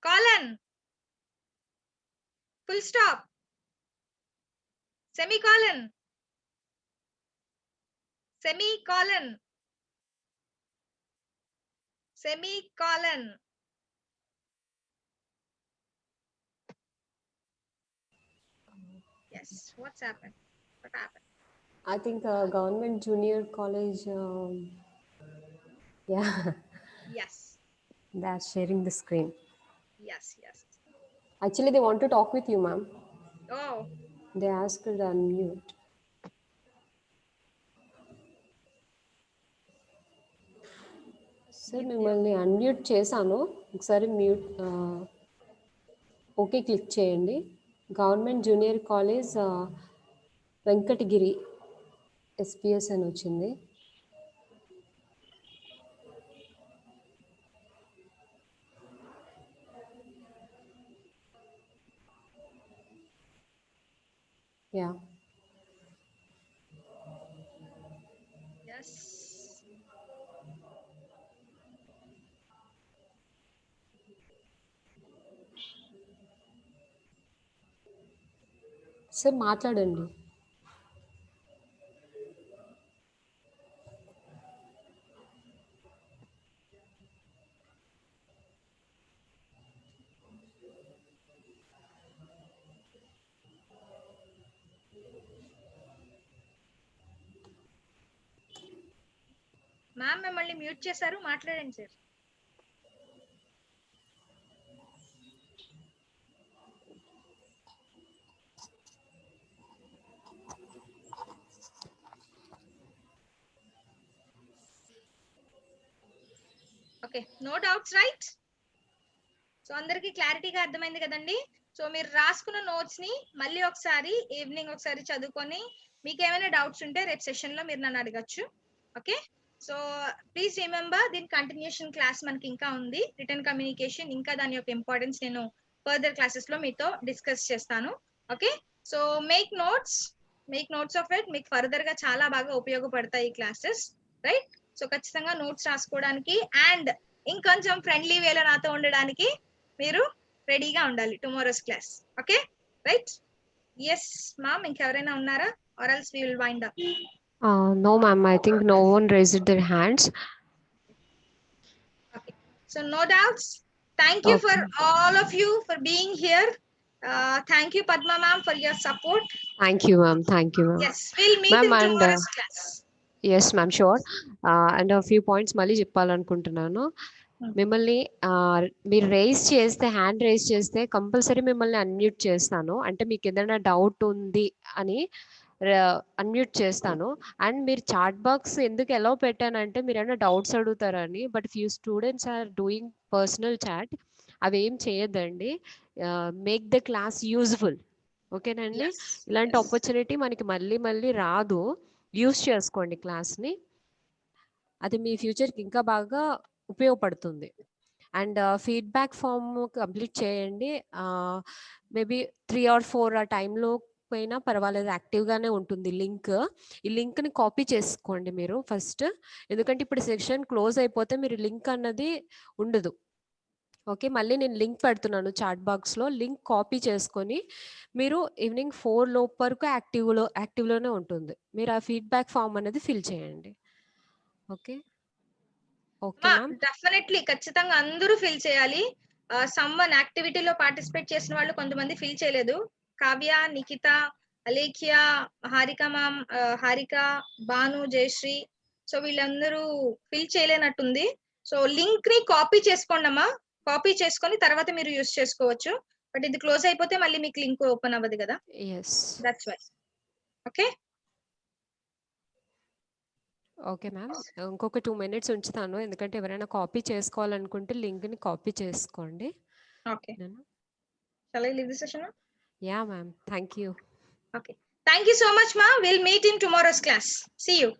colon, full stop, semicolon, semicolon, semicolon. Yes, what's happened? What happened? I think government junior college, yeah, Yes, they're sharing the screen. yes, yes. Actually, they want to talk with you, ma'am. Oh, They asked to unmute. Sir మిమ్మల్ని unmute చేశాను, ఒకసారి mute okay click చేయండి. Government junior college Venkatagiri SPS అని వచ్చింది. Yeah. Yes. Sir మాట్లాడండి. Ma'am మిమ్మల్ని mute చేశారు, మాట్లాడండి sir. Okay, no doubts right? So అందరికి క్లారిటీగా అర్థమైంది కదండి. సో మీరు రాసుకున్న నోట్స్ ని మళ్ళీ ఒకసారి ఈవినింగ్ ఒకసారి చదువుకొని మీకు ఏమైనా డౌట్స్ ఉంటే రేపు సెషన్ లో మీరు నన్ను అడగచ్చు. ఓకే, సో ప్లీజ్ రిమెంబర్ దీని కంటిన్యూషన్ క్లాస్ మనకి ఇంకా ఉంది, రిటర్న్ కమ్యూనికేషన్. ఇంకా దాని యొక్క ఇంపార్టెన్స్ నేను ఫర్దర్ క్లాసెస్ లో మీతో డిస్కస్ చేస్తాను. Okay, so make notes of it. మీకు ఫర్దర్ గా చాలా బాగా ఉపయోగపడతాయి ఈ క్లాసెస్, రైట్? సో ఖచ్చితంగా నోట్స్ రాసుకోవడానికి అండ్ ఇంకొంచెం ఫ్రెండ్లీ వేలో నాతో ఉండడానికి మీరు రెడీగా ఉండాలి tomorrow's class. Okay right? Yes ma'am, ఇంకెవరైనా ఉన్నారా? Or else we will wind up. No ma'am, I think no one raised their hands. Okay, so no doubts. Thank you for all of you for being here. Thank you Padma ma'am for your support. Thank you ma'am. Yes, we'll meet Ma'am, in and tomorrow's class. yes ma'am, sure. And a few points మళ్ళీ చెప్పాలనుకుంటున్నాను. మిమ్మల్ని మీరు hand raise చేస్తే compulsory మిమ్మల్ని unmute చేస్తాను. అంటే మీకు ఏదైనా డౌట్ ఉంది అని అన్మ్యూట్ చేస్తాను. అండ్ మీరు చాట్ బాక్స్ ఎందుకు ఎలా పెట్టానంటే మీరు ఏమైనా డౌట్స్ అడుగుతారని. But few students are doing personal chat, అవి ఏం చేయొద్దండి. Make the class useful. ఓకేనండి? ఇలాంటి ఆపర్చునిటీ మనకి మళ్ళీ రాదు. యూజ్ చేసుకోండి క్లాస్ని, అది మీ ఫ్యూచర్కి ఇంకా బాగా ఉపయోగపడుతుంది. అండ్ ఫీడ్బ్యాక్ ఫామ్ కంప్లీట్ చేయండి. మేబీ 3 or 4 ఆ టైంలో పోయినా పర్వాలేదు, యాక్టివ్గానే ఉంటుంది లింక్. ఈ లింక్ని కాపీ చేసుకోండి మీరు ఫస్ట్, ఎందుకంటే ఇప్పుడు సెక్షన్ క్లోజ్ అయిపోతే మీరు లింక్ అన్నది ఉండదు. ఓకే, మళ్ళీ నేను లింక్ పెడుతున్నాను చాట్ బాక్స్లో. లింక్ కాపీ చేసుకొని మీరు ఈవినింగ్ 4 లోపు వరకు యాక్టివ్లోనే ఉంటుంది. మీరు ఆ ఫీడ్బ్యాక్ ఫామ్ అనేది ఫిల్ చేయండి. Okay ma'am. డెఫినెట్లీ ఖచ్చితంగా అందరూ ఫిల్ చేయాలి. సమ్వన్ యాక్టివిటీలో పార్టిసిపేట్ చేసిన వాళ్ళు కొంతమంది ఫిల్ చేయలేదు. కావ్య, నిఖిత, అలేఖ్య, హారిక మ్యామ్, హారిక, భాను, జయశ్రీ, సో వీళ్ళందరూ ఫిల్ చేయలేనట్టుంది. సో లింక్ ని కాపీ చేసుకోండి అమ్మా. కాపీ చేసుకొని తర్వాత మీరు యూస్ చేసుకోవచ్చు. బట్ ఇది క్లోజ్ అయిపోతే మళ్ళీ మీకు లింక్ ఓపెన్ అవ్వదు కదా. That's why. Okay okay ma'am, ఇంకొక 2 minutes ఉంచుతాను, ఎందుకంటే ఎవరైనా కాపీ చేసుకోవాలనుకుంటే లింక్ని కాపీ చేసుకోండి. Okay, shall I leave the session now? Yeah ma'am, thank you. Okay, thank you so much ma. We'll meet in tomorrow's class. See you.